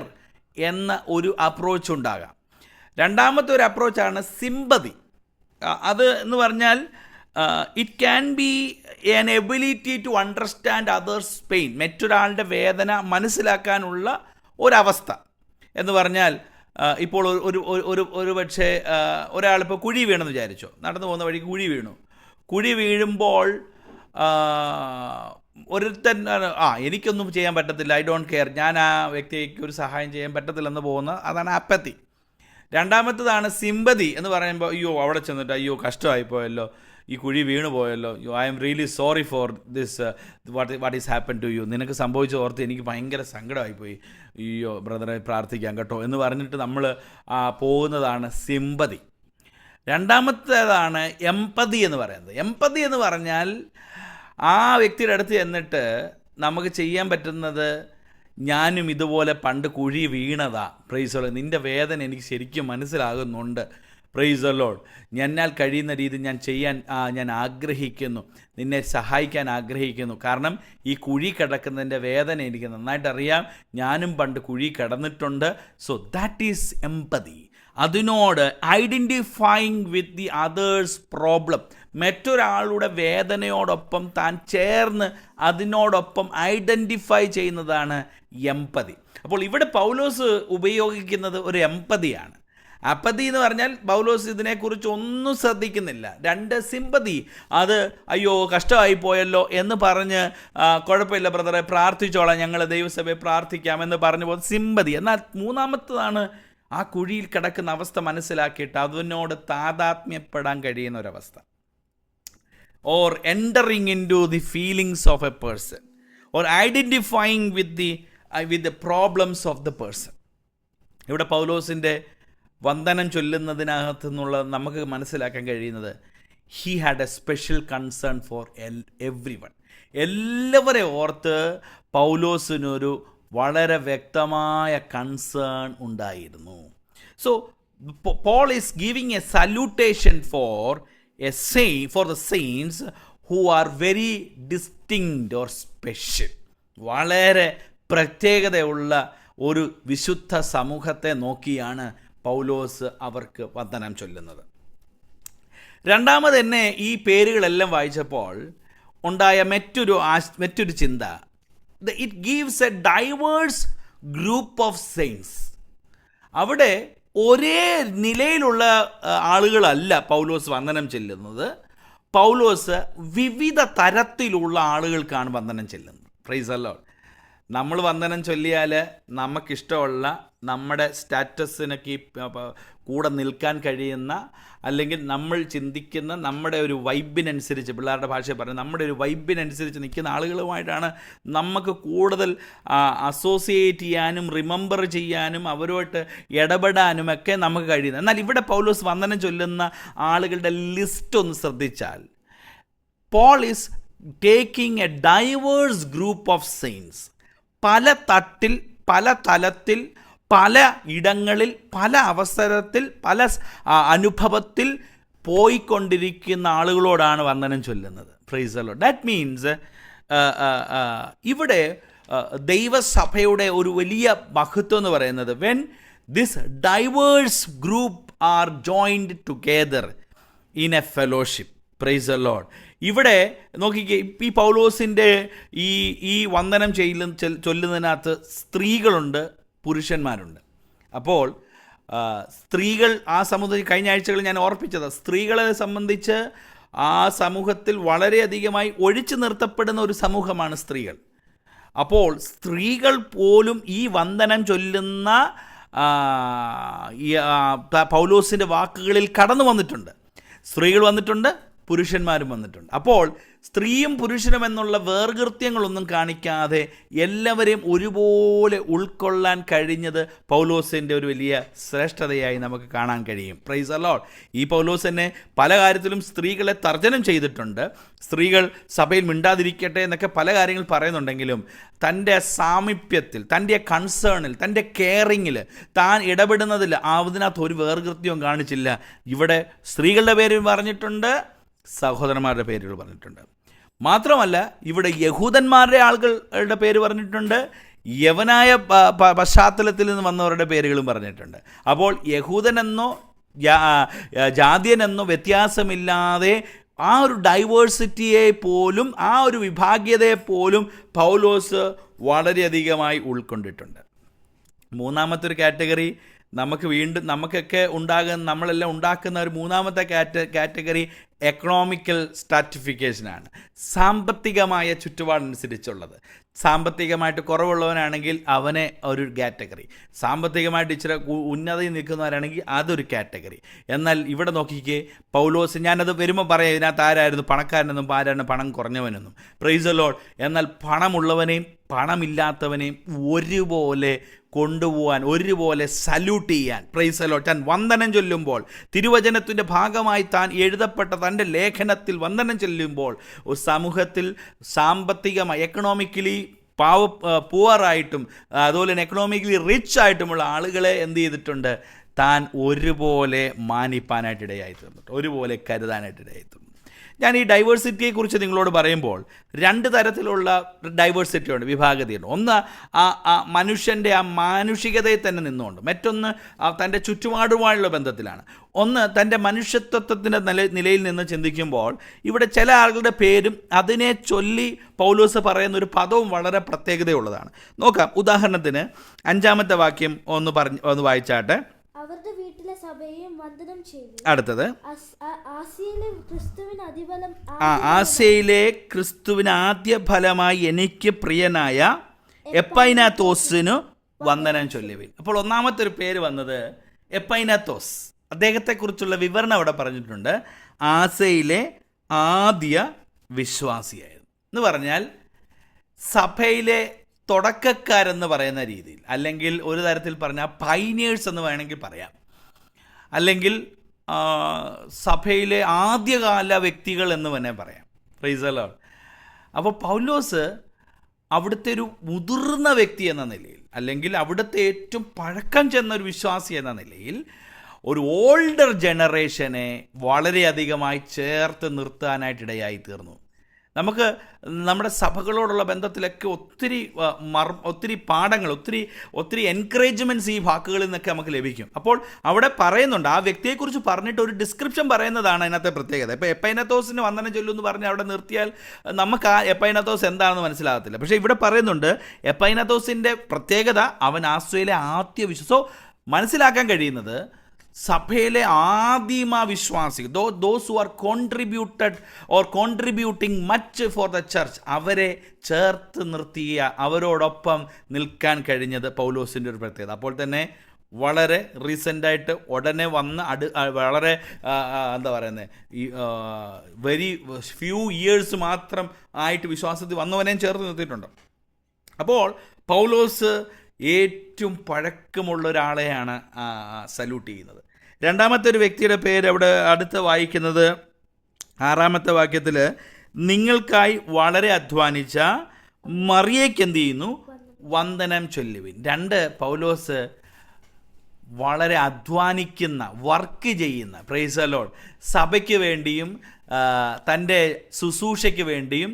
എന്ന ഒരു അപ്രോച്ച് ഉണ്ടാകാം. രണ്ടാമത്തെ ഒരു അപ്രോച്ചാണ് സിമ്പതി. അത് എന്ന് പറഞ്ഞാൽ it can be an ability to understand others' pain. മറ്റൊരാളുടെ വേദന മനസ്സിലാക്കാനുള്ള ഒരവസ്ഥ എന്ന് പറഞ്ഞാൽ, ഇപ്പോൾ ഒരു പക്ഷേ ഒരാളിപ്പോൾ കുഴി വീണെന്ന് വിചാരിച്ചോ, നടന്നു പോകുന്ന വഴിക്ക് കുഴി വീഴുമ്പോൾ ഒരുത്തൻ എനിക്കൊന്നും ചെയ്യാൻ പറ്റത്തില്ല, ഐ ഡോണ്ട് കെയർ, ഞാൻ ആ വ്യക്തിക്ക് ഒരു സഹായം ചെയ്യാൻ പറ്റത്തില്ലെന്ന് പോകുന്ന, അതാണ് അപ്പത്തി. രണ്ടാമത്തതാണ് സിമ്പതി എന്ന് പറയുമ്പോൾ, അയ്യോ അവിടെ ചെന്നിട്ട് അയ്യോ കഷ്ടമായി പോയല്ലോ, ഈ കുഴി വീണു പോയല്ലോ, I am really sorry for this, what is happen to you, നിനക്ക് സംഭവിച്ച ഓർത്ത് എനിക്ക് ഭയങ്കര സങ്കടമായിപ്പോയി, അയ്യോ ബ്രദറെ പ്രാർത്ഥിക്കാം കേട്ടോ എന്ന് പറഞ്ഞിട്ട് നമ്മൾ പോകുന്നതാണ് സിമ്പതി. രണ്ടാമത്തേതാണ് എംപതി എന്ന് പറയുന്നത്. എംപതി എന്ന് പറഞ്ഞാൽ ആ വ്യക്തിയുടെ അടുത്ത് ചെന്നിട്ട് നമുക്ക് ചെയ്യാൻ പറ്റുന്നത്, ഞാനും ഇതുപോലെ പണ്ട് കുഴി വീണതാ, പ്രൈസ് ദി ലോർഡ്, നിൻ്റെ വേദന എനിക്ക് ശരിക്കും മനസ്സിലാകുന്നുണ്ട്, പ്രൈസ് ദി ലോർഡ്, എന്നാൽ കഴിയുന്ന രീതി ഞാൻ ആഗ്രഹിക്കുന്നു, നിന്നെ സഹായിക്കാൻ ആഗ്രഹിക്കുന്നു. കാരണം ഈ കുഴി കിടക്കുന്നതിൻ്റെ വേദന എനിക്ക് നന്നായിട്ട് അറിയാം, ഞാനും പണ്ട് കുഴി കിടന്നിട്ടുണ്ട്. So that is empathy. അതിനോട് identifying with the others problem, മറ്റൊരാളുടെ വേദനയോടൊപ്പം താൻ ചേർന്ന് അതിനോടൊപ്പം ഐഡൻറ്റിഫൈ ചെയ്യുന്നതാണ് എംപതി. അപ്പോൾ ഇവിടെ പൗലോസ് ഉപയോഗിക്കുന്നത് ഒരു എംപതിയാണ്. അപ്പതി എന്ന് പറഞ്ഞാൽ പൗലോസ് ഇതിനെക്കുറിച്ച് ഒന്നും ശ്രദ്ധിക്കുന്നില്ല. 2 സിമ്പതി, അത് അയ്യോ കഷ്ടമായി പോയല്ലോ എന്ന് പറഞ്ഞ് കുഴപ്പമില്ല ബ്രദറെ പ്രാർത്ഥിച്ചോളാം, ഞങ്ങൾ ദൈവസഭയെ പ്രാർത്ഥിക്കാമെന്ന് പറഞ്ഞു പോകുന്ന സിമ്പതി. എന്നാൽ മൂന്നാമത്തതാണ് ആ കുഴിയിൽ കിടക്കുന്ന അവസ്ഥ മനസ്സിലാക്കിയിട്ട് അതിനോട് താതാത്മ്യപ്പെടാൻ കഴിയുന്ന ഒരവസ്ഥ, or entering into the feelings of a person, or identifying with the problems of the person. ഇവിടെ പൗലോസിൻ്റെ വന്ദനം ചൊല്ലുന്നതിനകത്തു നിന്നുള്ള നമുക്ക് മനസ്സിലാക്കാൻ കഴിയുന്നത്, he had a special concern for every one. എല്ലാവരെ ഓർത്ത് പൗലോസിനൊരു വളരെ വ്യക്തമായ കൺസേൺ ഉണ്ടായിരുന്നു. So Paul is giving a salutation for the saints who are very distinct or special. വളരെ പ്രത്യേകതയുള്ള ഒരു വിശുദ്ധ സമൂഹത്തെ നോക്കിയാണ് പൗലോസ് അവർക്ക് വന്ദനം ചൊല്ലുന്നത്. രണ്ടാമത് തന്നെ ഈ പേരുകളെല്ലാം വായിച്ചപ്പോൾ ഉണ്ടായ മറ്റൊരു ചിന്ത, it gives a diverse group of saints. അവിടെ ഒരേ നിലയിലുള്ള ആളുകളല്ല പൗലോസ് വന്ദനം ചെല്ലുന്നത്. പൗലോസ് വിവിധ തരത്തിലുള്ള ആളുകൾക്കാണ് വന്ദനം ചെല്ലുന്നത്. Price the Lord. നമ്മൾ വന്ദനം ചൊല്ലിയാൽ നമുക്കിഷ്ടമുള്ള നമ്മുടെ സ്റ്റാറ്റസിനൊക്കെ കൂടെ നിൽക്കാൻ കഴിയുന്ന, അല്ലെങ്കിൽ നമ്മൾ ചിന്തിക്കുന്ന നമ്മുടെ ഒരു വൈബിനനുസരിച്ച്, പിള്ളേരുടെ ഭാഷയിൽ പറഞ്ഞാൽ നമ്മുടെ ഒരു വൈബിനനുസരിച്ച് നിൽക്കുന്ന ആളുകളുമായിട്ടാണ് നമുക്ക് കൂടുതൽ അസോസിയേറ്റ് ചെയ്യാനും റിമെമ്പർ ചെയ്യാനും അവരുമായിട്ട് ഇടപെടാനുമൊക്കെ നമുക്ക് കഴിയുന്നത്. എന്നാൽ ഇവിടെ പൗലോസ് വന്ദനം ചൊല്ലുന്ന ആളുകളുടെ ലിസ്റ്റ് ഒന്ന് ശ്രദ്ധിച്ചാൽ, Paul is taking a diverse group of saints. പല തട്ടിൽ, പല തലത്തിൽ, പല ഇടങ്ങളിൽ, പല അവസരത്തിൽ, പല അനുഭവത്തിൽ പോയിക്കൊണ്ടിരിക്കുന്ന ആളുകളോടാണ് വന്ദനം ചൊല്ലുന്നത്. Praise the Lord. That means ഇവിടെ ദൈവസഭയുടെ ഒരു വലിയ മഹത്വം എന്ന് പറയുന്നത്, when this diverse group are joined together in a fellowship. Praise the Lord. ഇവിടെ നോക്കിക്കേ, ഈ പൗലോസിൻ്റെ ഈ വന്ദനം ചൊല്ലുന്നതിനകത്ത് സ്ത്രീകളുണ്ട്, പുരുഷന്മാരുണ്ട്. അപ്പോൾ സ്ത്രീകൾ ആ സമൂഹത്തിൽ, കഴിഞ്ഞ ആഴ്ചകളിൽ ഞാൻ ഓർപ്പിച്ചത്, സ്ത്രീകളെ സംബന്ധിച്ച് ആ സമൂഹത്തിൽ വളരെയധികമായി ഒഴിച്ചു നിർത്തപ്പെടുന്ന ഒരു സമൂഹമാണ് സ്ത്രീകൾ. അപ്പോൾ സ്ത്രീകൾ പോലും ഈ വന്ദനം ചൊല്ലുന്ന പൗലോസിൻ്റെ വാക്കുകളിൽ കടന്നു വന്നിട്ടുണ്ട്. സ്ത്രീകൾ വന്നിട്ടുണ്ട്, പുരുഷന്മാരും വന്നിട്ടുണ്ട്. അപ്പോൾ സ്ത്രീയും പുരുഷനും എന്നുള്ള വേർകൃത്യങ്ങളൊന്നും കാണിക്കാതെ എല്ലാവരെയും ഒരുപോലെ ഉൾക്കൊള്ളാൻ കഴിഞ്ഞത് പൗലോസിൻ്റെ ഒരു വലിയ ശ്രേഷ്ഠതയായി നമുക്ക് കാണാൻ കഴിയും. Price the Lord. ഈ പൗലോസ് തന്നെ പല കാര്യത്തിലും സ്ത്രീകളെ തർജ്ജനം ചെയ്തിട്ടുണ്ട്. സ്ത്രീകൾ സഭയിൽ മിണ്ടാതിരിക്കട്ടെ എന്നൊക്കെ പല കാര്യങ്ങൾ പറയുന്നുണ്ടെങ്കിലും തൻ്റെ സാമീപ്യത്തിൽ, തൻ്റെ കൺസേണിൽ, തൻ്റെ കെയറിങ്ങിൽ, താൻ ഇടപെടുന്നതിൽ അതിനകത്ത് ഒരു വേർകൃത്യവും കാണിച്ചില്ല. ഇവിടെ സ്ത്രീകളുടെ പേര് പറഞ്ഞിട്ടുണ്ട്, സഹോദരന്മാരുടെ പേരുകൾ പറഞ്ഞിട്ടുണ്ട്. മാത്രമല്ല ഇവിടെ യഹൂദന്മാരുടെ ആളുകളുടെ പേര് പറഞ്ഞിട്ടുണ്ട്, യവനായ പശ്ചാത്തലത്തിൽ നിന്ന് വന്നവരുടെ പേരുകളും പറഞ്ഞിട്ടുണ്ട്. അപ്പോൾ യഹൂദനെന്നോ ജാതിയനെന്നോ വ്യത്യാസമില്ലാതെ ആ ഒരു ഡൈവേഴ്സിറ്റിയെ പോലും, ആ ഒരു വിഭാഗീയതയെ പോലും പൗലോസ് വളരെയധികമായി ഉൾക്കൊണ്ടിട്ടുണ്ട്. മൂന്നാമത്തെ ഒരു കാറ്റഗറി നമുക്കൊക്കെ നമ്മളെല്ലാം ഉണ്ടാക്കുന്ന ഒരു മൂന്നാമത്തെ കാറ്റഗറി എക്കണോമിക്കൽ സ്ട്രാറ്റിഫിക്കേഷനാണ്. സാമ്പത്തികമായ ചുറ്റുപാടനുസരിച്ചുള്ളത്. സാമ്പത്തികമായിട്ട് കുറവുള്ളവനാണെങ്കിൽ അവനെ ഒരു കാറ്റഗറി, സാമ്പത്തികമായിട്ട് ഇച്ചിരി ഉന്നതയിൽ നിൽക്കുന്നവരാണെങ്കിൽ അതൊരു കാറ്റഗറി. എന്നാൽ ഇവിടെ നോക്കിക്കേ, പൗലോസ്, ഞാനത് വരുമ്പോൾ പറയാം, ഇതിനകത്ത് ആരായിരുന്നു പണക്കാരനെന്നും ആരാണ് പണം കുറഞ്ഞവനെന്നും. Price the Lord. എന്നാൽ പണമുള്ളവനെയും പണമില്ലാത്തവനെയും ഒരുപോലെ കൊണ്ടുപോകാൻ, ഒരുപോലെ സല്യൂട്ട് ചെയ്യാൻ, പ്രൈസ് ദി ലോർഡ്, താൻ വന്ദനം ചൊല്ലുമ്പോൾ, തിരുവചനത്തിൻ്റെ ഭാഗമായി താൻ എഴുതപ്പെട്ട തൻ്റെ ലേഖനത്തിൽ വന്ദനം ചൊല്ലുമ്പോൾ, ഒരു സമൂഹത്തിൽ സാമ്പത്തികമായി എക്കണോമിക്കലി പുവറായിട്ടും അതുപോലെ തന്നെ എക്കണോമിക്കലി റിച്ച് ആയിട്ടുമുള്ള ആളുകളെ എന്ത് ചെയ്തിട്ടുണ്ട്, താൻ ഒരുപോലെ മാനിപ്പാനായിട്ടിടയായി തീർന്നിട്ട്, ഒരുപോലെ കരുതാനായിട്ടിടയായി തീർന്നു. ഞാൻ ഈ ഡൈവേഴ്സിറ്റിയെക്കുറിച്ച് നിങ്ങളോട് പറയുമ്പോൾ രണ്ട് തരത്തിലുള്ള ഡൈവേഴ്സിറ്റി ഉണ്ട്, വിഭാഗതയുണ്ട്. ഒന്ന് മനുഷ്യൻ്റെ ആ മാനുഷികതയെ തന്നെ നിന്നുകൊണ്ട്, മറ്റൊന്ന് തൻ്റെ ചുറ്റുപാടുമായുള്ള ബന്ധത്തിലാണ്. ഒന്ന് തൻ്റെ മനുഷ്യത്വത്തിൻ്റെ നിലയിൽ നിന്ന് ചിന്തിക്കുമ്പോൾ ഇവിടെ ചില ആളുകളുടെ പേരും അതിനെ ചൊല്ലി പൗലോസ് പറയുന്ന ഒരു പദവും വളരെ പ്രത്യേകതയുള്ളതാണ്. നോക്കാം. ഉദാഹരണത്തിന് 5-ാമത്തെ വാക്യം ഒന്ന് വായിച്ചാട്ടെ. അവരുടെ വീട്ടിലെ സഭയെയും വന്ദനം ചെയ്തു. അടുത്തത്, ആസിയയിലെ ക്രിസ്തുവിന് ആദ്യ ഫലമായി എനിക്ക് പ്രിയനായ എപ്പൈനാത്തോസിനു വന്ദനം ചൊല്ലുവിൻ. അപ്പോൾ ഒന്നാമത്തെ ഒരു പേര് വന്നത് എപ്പൈനാത്തോസ്. അദ്ദേഹത്തെക്കുറിച്ചുള്ള വിവരണം അവിടെ പറഞ്ഞിട്ടുണ്ട്. ആസിയയിലെ ആദ്യ വിശ്വാസിയായിരുന്നു എന്ന് പറഞ്ഞാൽ സഭയിലെ തുടക്കക്കാരെന്ന് പറയുന്ന രീതിയിൽ, അല്ലെങ്കിൽ ഒരു തരത്തിൽ പറഞ്ഞാൽ പൈനിയേഴ്സ് എന്ന് വേണമെങ്കിൽ പറയാം, അല്ലെങ്കിൽ സഭയിലെ ആദ്യകാല വ്യക്തികൾ എന്ന് തന്നെ പറയാം. Price the lord. അപ്പോൾ പൗലോസ് അവിടുത്തെ ഒരു മുതിർന്ന വ്യക്തി എന്ന നിലയിൽ, അല്ലെങ്കിൽ അവിടുത്തെ ഏറ്റവും പഴക്കം ചെന്ന ഒരു വിശ്വാസി എന്ന നിലയിൽ ഒരു ഓൾഡർ ജനറേഷനെ വളരെയധികമായി ചേർത്ത് നിർത്താനായിട്ടിടയായി തീർന്നു. നമുക്ക് നമ്മുടെ സഭകളോടുള്ള ബന്ധത്തിലൊക്കെ ഒത്തിരി പാഠങ്ങൾ, ഒത്തിരി എൻകറേജ്മെൻറ്റ്സ് ഈ വാക്കുകളിൽ നിന്നൊക്കെ നമുക്ക് ലഭിക്കും. അപ്പോൾ അവിടെ പറയുന്നുണ്ട്, ആ വ്യക്തിയെക്കുറിച്ച് പറഞ്ഞിട്ട് ഒരു ഡിസ്ക്രിപ്ഷൻ പറയുന്നതാണ് അതിനകത്തെ പ്രത്യേകത. ഇപ്പോൾ എപ്പൈനത്തോസിന് വന്ദനം ചൊല്ലുമെന്ന് പറഞ്ഞ് അവിടെ നിർത്തിയാൽ നമുക്ക് ആ എപ്പൈനത്തോസ് എന്താണെന്ന് മനസ്സിലാകത്തില്ല. പക്ഷേ ഇവിടെ പറയുന്നുണ്ട് എപ്പൈനത്തോസിൻ്റെ പ്രത്യേകത അവൻ ആസ്ട്രേലിയ ആദ്യ വിശ്വാസം മനസ്സിലാക്കാൻ കഴിയുന്നത് സഭയിലെ ആദിമ വിശ്വാസി, those who are contributing much for the church, അവരെ ചേർത്ത് നിർത്തിയ, അവരോടൊപ്പം നിൽക്കാൻ കഴിഞ്ഞത് പൗലോസിൻ്റെ ഒരു പ്രത്യേകത. അപ്പോൾ തന്നെ വളരെ റീസെൻ്റായിട്ട് ഉടനെ വന്ന് വളരെ എന്താ പറയുന്നത്, ഈ വെരി ഫ്യൂ ഇയേഴ്സ് മാത്രം ആയിട്ട് വിശ്വാസത്തിൽ വന്നവനെയും ചേർത്ത് നിർത്തിയിട്ടുണ്ട്. അപ്പോൾ പൗലോസ് ഏറ്റവും പഴക്കമുള്ള ഒരാളെയാണ് സല്യൂട്ട് ചെയ്യുന്നത്. രണ്ടാമത്തെ ഒരു വ്യക്തിയുടെ പേര് അവിടെ അടുത്ത് വായിക്കുന്നത് 6-ാമത്തെ വാക്യത്തിൽ, നിങ്ങൾക്കായി വളരെ അധ്വാനിച്ച മറിയയ്ക്ക് എന്ത് ചെയ്യുന്നു, വന്ദനം ചൊല്ലുവിൻ. പൗലോസ് വളരെ അധ്വാനിക്കുന്ന, വർക്ക് ചെയ്യുന്ന, പ്രൈസ് ദി ലോർഡ്, സഭയ്ക്ക് വേണ്ടിയും തൻ്റെ ശുശ്രൂഷയ്ക്ക് വേണ്ടിയും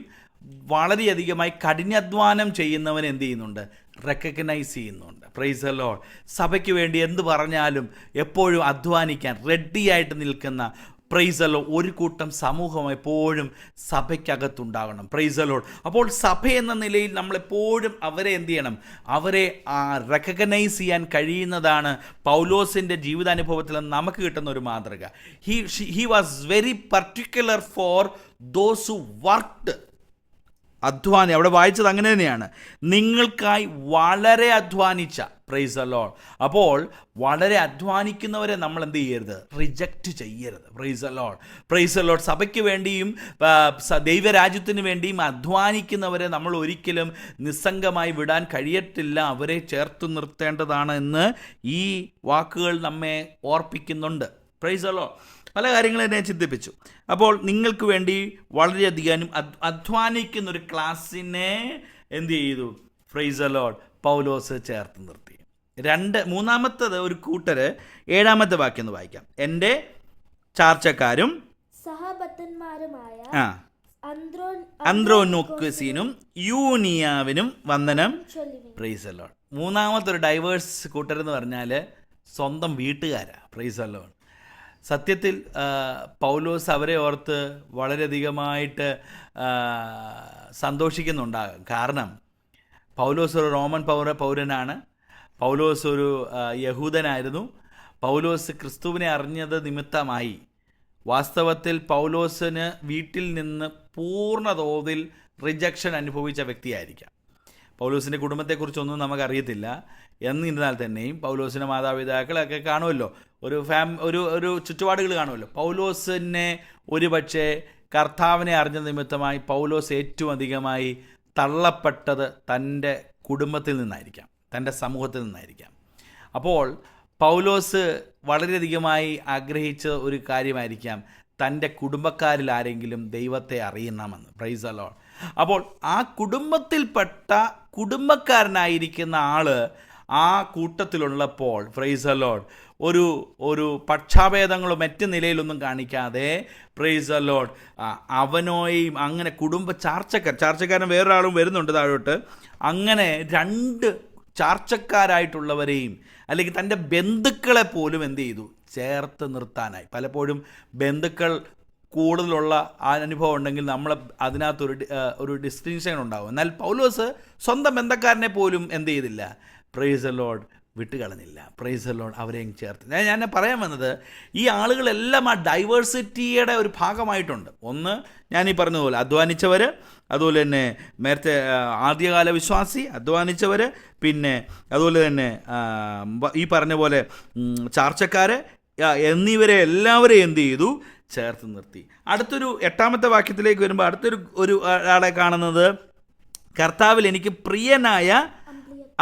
വളരെയധികമായി കഠിനാധ്വാനം ചെയ്യുന്നവൻ എന്ത് ചെയ്യുന്നുണ്ട്, റെക്കഗ്നൈസ് ചെയ്യുന്നുണ്ട്. Price the Lord. സഭയ്ക്ക് വേണ്ടി എന്ത് പറഞ്ഞാലും എപ്പോഴും അധ്വാനിക്കാൻ റെഡിയായിട്ട് നിൽക്കുന്ന, പ്രൈസ് ദി ലോർഡ്, ഒരു കൂട്ടം സമൂഹം എപ്പോഴും സഭയ്ക്കകത്തുണ്ടാകണം. Price the lord. അപ്പോൾ സഭ എന്ന നിലയിൽ നമ്മളെപ്പോഴും അവരെ എന്ത് ചെയ്യണം, അവരെ റെക്കഗ്നൈസ് ചെയ്യാൻ കഴിയുന്നതാണ് പൗലോസിൻ്റെ ജീവിതാനുഭവത്തിൽ നമുക്ക് കിട്ടുന്ന ഒരു മാതൃക. He was very particular for those who worked. അധ്വാനി അവിടെ വായിച്ചത് അങ്ങനെ തന്നെയാണ്, നിങ്ങൾക്കായി വളരെ അധ്വാനിച്ച. Price the lord. അപ്പോൾ വളരെ അധ്വാനിക്കുന്നവരെ നമ്മൾ എന്ത് ചെയ്യരുത്, റിജക്റ്റ് ചെയ്യരുത്. Price the Lord. Price the Lord. സഭയ്ക്ക് വേണ്ടിയും ദൈവരാജ്യത്തിന് വേണ്ടിയും അധ്വാനിക്കുന്നവരെ നമ്മൾ ഒരിക്കലും നിസ്സംഗമായി വിടാൻ കഴിയത്തില്ല, അവരെ ചേർത്ത് നിർത്തേണ്ടതാണ് എന്ന് ഈ വാക്കുകൾ നമ്മെ ഓർപ്പിക്കുന്നുണ്ട്. Price the Lord. പല കാര്യങ്ങളും എന്നെ ചിന്തിപ്പിച്ചു. അപ്പോൾ നിങ്ങൾക്ക് വേണ്ടി വളരെയധികം അധ്വാനിക്കുന്നൊരു ക്ലാസ്സിനെ എന്ത് ചെയ്തു, പ്രൈസ് ദി ലോർഡ്, പൗലോസ് ചേർത്ത് നിർത്തി. മൂന്നാമത്തത് ഒരു കൂട്ടര് 7-ാമത്തെ വാക്യം ഒന്ന് വായിക്കാം. എൻ്റെ ചാർച്ചക്കാരും സഹഭക്തന്മാരുമായ അന്ത്രോനോക്കസിനും യൂനിയാവിനും വന്ദനം. Price the Lord. മൂന്നാമത്തെ ഒരു ഡൈവേഴ്സ് കൂട്ടരെന്ന് പറഞ്ഞാൽ സ്വന്തം വീട്ടുകാരാ. Price the Lord. സത്യത്തിൽ പൗലോസ് അവരെ ഓർത്ത് വളരെയധികമായിട്ട് സന്തോഷിക്കുന്നുണ്ടാകും. കാരണം പൗലോസ് ഒരു റോമൻ പൗരനാണ്. പൗലോസ് ഒരു യഹൂദനായിരുന്നു. പൗലോസ് ക്രിസ്തുവിനെ അറിഞ്ഞത് നിമിത്തമായി വാസ്തവത്തിൽ പൗലോസിന് വീട്ടിൽ നിന്ന് പൂർണ്ണ തോതിൽ റിജക്ഷൻ അനുഭവിച്ച വ്യക്തിയായിരിക്കാം. പൗലോസിൻ്റെ കുടുംബത്തെക്കുറിച്ചൊന്നും നമുക്കറിയത്തില്ല. എന്നിരുന്നാൽ തന്നെയും പൗലോസിൻ്റെ മാതാപിതാക്കളൊക്കെ കാണുമല്ലോ, ഒരു ചുറ്റുപാടുകൾ കാണുമല്ലോ. പൗലോസിനെ ഒരുപക്ഷെ കർത്താവിനെ അറിഞ്ഞ നിമിത്തമായി പൗലോസ് ഏറ്റവും അധികമായി തള്ളപ്പെട്ടത് തൻ്റെ കുടുംബത്തിൽ നിന്നായിരിക്കാം, തൻ്റെ സമൂഹത്തിൽ നിന്നായിരിക്കാം. അപ്പോൾ പൗലോസ് വളരെയധികമായി ആഗ്രഹിച്ച ഒരു കാര്യമായിരിക്കാം തൻ്റെ കുടുംബക്കാരിൽ ആരെങ്കിലും ദൈവത്തെ അറിയണമെന്ന്. Price the lord. അപ്പോൾ ആ കുടുംബത്തിൽപ്പെട്ട കുടുംബക്കാരനായിരിക്കുന്ന ആൾ ആ കൂട്ടത്തിലുള്ളപ്പോൾ, പ്രൈസ് ദി ലോർഡ്, ഒരു പക്ഷാഭേദങ്ങളും മറ്റ് നിലയിലൊന്നും കാണിക്കാതെ, പ്രൈസ് ദി ലോർഡ്, അവനോയും അങ്ങനെ ചാർച്ചക്കാരൻ വേറൊരാളും വരുന്നുണ്ട് താഴോട്ട്. അങ്ങനെ 2 ചാർച്ചക്കാരായിട്ടുള്ളവരെയും അല്ലെങ്കിൽ തൻ്റെ ബന്ധുക്കളെ പോലും എന്ത് ചെയ്തു, ചേർത്ത് നിർത്താനായി. പലപ്പോഴും ബന്ധുക്കൾ കൂടുതലുള്ള ആ അനുഭവം ഉണ്ടെങ്കിൽ നമ്മൾ അതിനകത്തൊരു ഡിസ്റ്റിങ്ഷൻ ഉണ്ടാകും. എന്നാൽ പൗലോസ് സ്വന്തം ബന്ധക്കാരനെ പോലും എന്ത് ചെയ്തില്ല, പ്രൈസ് ദി ലോർഡ്, വിട്ടുകളഞ്ഞില്ല. പ്രൈസ് ദി ലോർഡ്, അവരെയും ചേർത്ത്. ഞാൻ പറയാൻ വന്നത്, ഈ ആളുകളെല്ലാം ആ ഡൈവേഴ്സിറ്റിയുടെ ഒരു ഭാഗമായിട്ടുണ്ട്. ഒന്ന്, ഞാനീ പറഞ്ഞതുപോലെ അധ്വാനിച്ചവർ, അതുപോലെ തന്നെ നേരത്തെ ആദ്യകാല വിശ്വാസി അധ്വാനിച്ചവർ, പിന്നെ അതുപോലെ തന്നെ ഈ പറഞ്ഞ പോലെ ചാർച്ചക്കാർ എന്നിവരെ എല്ലാവരെയും എന്ത് ചെയ്തു, ചേർത്ത് നിർത്തി. അടുത്തൊരു 8-ാമത്തെ വാക്യത്തിലേക്ക് വരുമ്പോൾ അടുത്തൊരു ആളെ കാണുന്നത്, കർത്താവിൽ എനിക്ക് പ്രിയനായ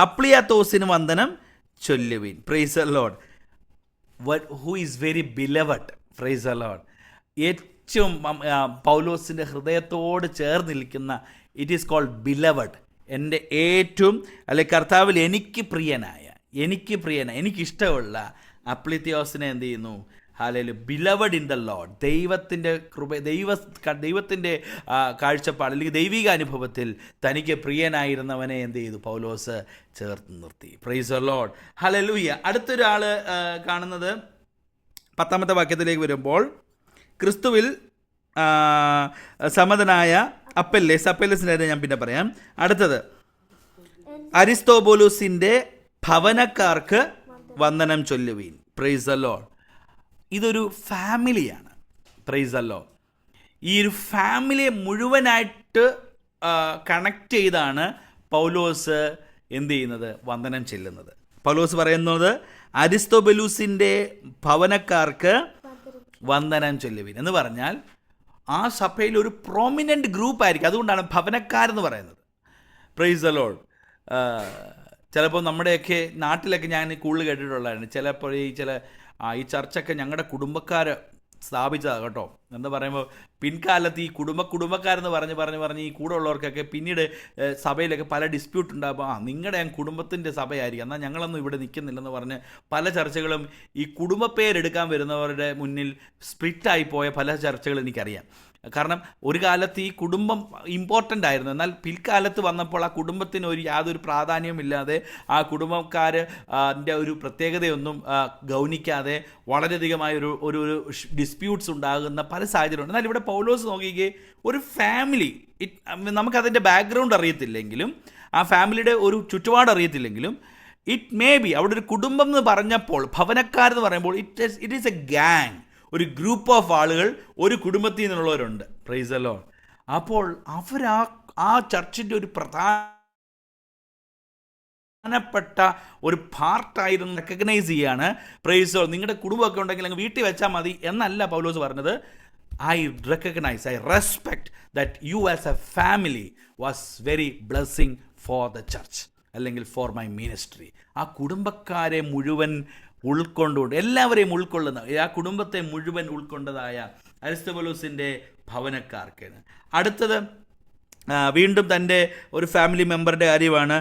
അപ്ലിയാത്തോസിന് വന്ദനം ചൊല്ലുവിൻ. Praise the lord. Who is very beloved. Praise the lord. ഏറ്റവും പൗലോസിൻ്റെ ഹൃദയത്തോട് ചേർന്ന് നിൽക്കുന്ന, ഇറ്റ് ഈസ് കോൾഡ് ബിലവഡ്. എൻ്റെ ഏറ്റവും, അല്ലെങ്കിൽ കർത്താവിൽ എനിക്ക് പ്രിയനായ, എനിക്കിഷ്ടമുള്ള അപ്ലിത്തിയോസിനെ എന്ത് ചെയ്യുന്നു, hallelujah. Beloved in the Lord. ദൈവത്തിൻ്റെ ദൈവത്തിൻ്റെ കാഴ്ചപ്പാട് അല്ലെങ്കിൽ ദൈവിക അനുഭവത്തിൽ തനിക്ക് പ്രിയനായിരുന്നവനെ എന്ത് ചെയ്തു? പൗലോസ് ചേർത്ത് നിർത്തി. Praise the Lord. ഹല്ലേലൂയ. അടുത്തൊരാൾ കാണുന്നത് 10-ാമത്തെ വാക്യത്തിലേക്ക് വരുമ്പോൾ, ക്രിസ്തുവിൽ സമതനായ അപ്പെല്ലസിൻ്റെ ഞാൻ പിന്നെ പറയാം. അടുത്തത്, അരിസ്തോബുലൂസിൻ്റെ ഭവനക്കാർക്ക് വന്ദനം ചൊല്ലുവീൻ. Praise the Lord. ഇതൊരു ഫാമിലിയാണ്. Praise the Lord. ഈ ഒരു ഫാമിലിയെ മുഴുവനായിട്ട് കണക്ട് ചെയ്താണ് പൗലോസ് എന്ത് ചെയ്യുന്നത്? വന്ദനം ചെല്ലുന്നത്. പൗലോസ് പറയുന്നത് അരിസ്തോബുലൂസിൻ്റെ ഭവനക്കാർക്ക് വന്ദനം ചൊല്ലുവീൻ എന്ന് പറഞ്ഞാൽ ആ സഭയിൽ ഒരു പ്രോമിനൻ്റ് ഗ്രൂപ്പായിരിക്കും. അതുകൊണ്ടാണ് ഭവനക്കാരെന്ന് പറയുന്നത്. Praise the Lord. ചിലപ്പോൾ നമ്മുടെയൊക്കെ നാട്ടിലൊക്കെ ഞാൻ കൂടുതൽ കേട്ടിട്ടുള്ളതാണ്. ചിലപ്പോൾ ഈ ചർച്ചൊക്കെ ഞങ്ങളുടെ കുടുംബക്കാർ സ്ഥാപിച്ചതാണ് കേട്ടോ. എന്താ പറയുമ്പോൾ പിൻകാലത്ത് ഈ കുടുംബക്കാരെന്ന് പറഞ്ഞ് ഈ കൂടെ ഉള്ളവർക്കൊക്കെ പിന്നീട് സഭയിലൊക്കെ പല ഡിസ്പ്യൂട്ട് ഉണ്ടാകുമ്പോൾ നിങ്ങളുടെ കുടുംബത്തിൻ്റെ സഭയായിരിക്കും, എന്നാൽ ഞങ്ങളൊന്നും ഇവിടെ നിൽക്കുന്നില്ലെന്ന് പറഞ്ഞ് പല ചർച്ചകളും ഈ കുടുംബ പേരെടുക്കാൻ വരുന്നവരുടെ മുന്നിൽ സ്പ്ലിറ്റായി പോയ പല ചർച്ചകൾ എനിക്കറിയാം. കാരണം ഒരു കാലത്ത് ഈ കുടുംബം ഇമ്പോർട്ടൻ്റ് ആയിരുന്നു, എന്നാൽ പിൽക്കാലത്ത് വന്നപ്പോൾ ആ കുടുംബത്തിന് യാതൊരു പ്രാധാന്യമില്ലാതെ ആ കുടുംബക്കാരൻ്റെ ഒരു പ്രത്യേകതയൊന്നും ഗൗനിക്കാതെ വളരെയധികമായ ഒരു ഡിസ്പ്യൂട്ട്സ് ഉണ്ടാകുന്ന പല സാഹചര്യമുണ്ട്. എന്നാൽ ഇവിടെ പൗലോസ് നോക്കിക്കേ, ഒരു ഫാമിലി, നമുക്കതിൻ്റെ ബാക്ക്ഗ്രൗണ്ട് അറിയത്തില്ലെങ്കിലും ആ ഫാമിലിയുടെ ഒരു ചുറ്റുപാട് അറിയത്തില്ലെങ്കിലും ഇറ്റ് മേ ബി അവിടെ ഒരു കുടുംബം എന്ന് പറഞ്ഞപ്പോൾ, ഭവനക്കാരെന്ന് പറയുമ്പോൾ ഇറ്റ് ഈസ് എ ഗാങ്, ഒരു ഗ്രൂപ്പ് ഓഫ് ആളുകൾ ഒരു കുടുംബത്തിൽ നിന്നുള്ളവരുണ്ട്. Price the lord. അപ്പോൾ അവർ ആ ചർച്ചിൻ്റെ ഒരു പ്രധാനപ്പെട്ട ഒരു പാർട്ടായിരുന്നു റെക്കഗ്നൈസ് ചെയ്യാണ്. Price the Lord. നിങ്ങളുടെ കുടുംബമൊക്കെ ഉണ്ടെങ്കിൽ അങ്ങ് വീട്ടിൽ വെച്ചാൽ മതി എന്നല്ല പൗലോസ് പറഞ്ഞത്. I respect that you as A family was very blessing four the church അല്ലെങ്കിൽ ഫോർ മൈ മിനിസ്ട്രി. ആ കുടുംബക്കാരെ മുഴുവൻ ഉൾക്കൊണ്ടുകൊണ്ട്, എല്ലാവരെയും ഉൾക്കൊള്ളുന്ന, ആ കുടുംബത്തെ മുഴുവൻ ഉൾക്കൊണ്ടതായ അരിസ്തോബുലൂസിൻ്റെ ഭവനക്കാർക്ക്. അടുത്തത് വീണ്ടും തൻ്റെ ഒരു ഫാമിലി മെമ്പറുടെ കാര്യമാണ്.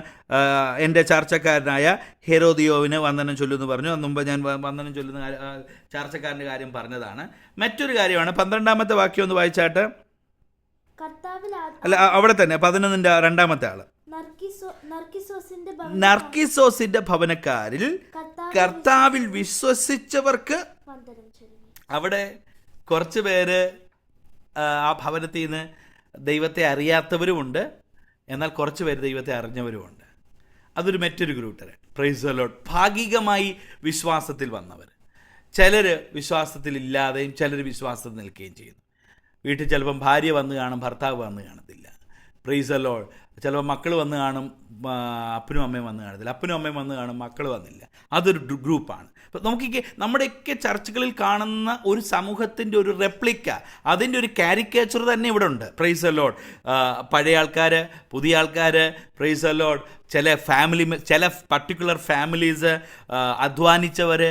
എൻ്റെ ചാർച്ചക്കാരനായ ഹെരോദിയോവിന് വന്ദനം ചൊല്ലുമെന്ന് പറഞ്ഞു. അന്ന് മുമ്പ് ഞാൻ വന്ദനം ചൊല്ലുന്ന ചാർച്ചക്കാരൻ്റെ കാര്യം പറഞ്ഞതാണ്. മറ്റൊരു കാര്യമാണ് 12-ാമത്തെ വാക്യം ഒന്ന് വായിച്ചാട്ട്. അല്ല, അവിടെ തന്നെ 11-ന്റെ 2-ാമത്തെ ആള്, നർക്കിസോസിന്റെ ഭവനക്കാരിൽ കർത്താവിൽ വിശ്വസിച്ചവർക്ക്. അവിടെ കുറച്ച് പേര് ആ ഭവനത്തിൽ നിന്ന് ദൈവത്തെ അറിയാത്തവരുമുണ്ട്, എന്നാൽ കുറച്ച് പേര് ദൈവത്തെ അറിഞ്ഞവരുമുണ്ട്. അതൊരു മറ്റൊരു ഗ്രൂപ്പ്. Price the Lord. ഭാഗികമായി വിശ്വാസത്തിൽ വന്നവർ, ചിലർ വിശ്വാസത്തിൽ ഇല്ലാതെയും ചിലർ വിശ്വാസത്തിൽ നിൽക്കുകയും ചെയ്യുന്നു. വീട്ടിൽ ചിലപ്പം ഭാര്യ വന്ന് കാണും, ഭർത്താവ് വന്ന് കാണത്തില്ല. Price the Lord. ചിലപ്പോൾ മക്കൾ വന്ന് കാണും, അപ്പനും അമ്മയും വന്ന് കാണത്തില്ല. അപ്പനും അമ്മയും വന്ന് കാണും, മക്കൾ വന്നില്ല. അതൊരു ഗ്രൂപ്പാണ്. അപ്പോൾ നമുക്കൊക്കെ നമ്മുടെയൊക്കെ ചർച്ചുകളിൽ കാണുന്ന ഒരു സമൂഹത്തിൻ്റെ ഒരു റെപ്ലിക്ക, അതിൻ്റെ ഒരു കാരിക്കേച്ചർ തന്നെ ഇവിടെ ഉണ്ട്. Price the Lord. പഴയ ആൾക്കാർ, പുതിയ ആൾക്കാർ. Price the Lord. ചില പർട്ടിക്കുലർ ഫാമിലീസ്, അധ്വാനിച്ചവർ,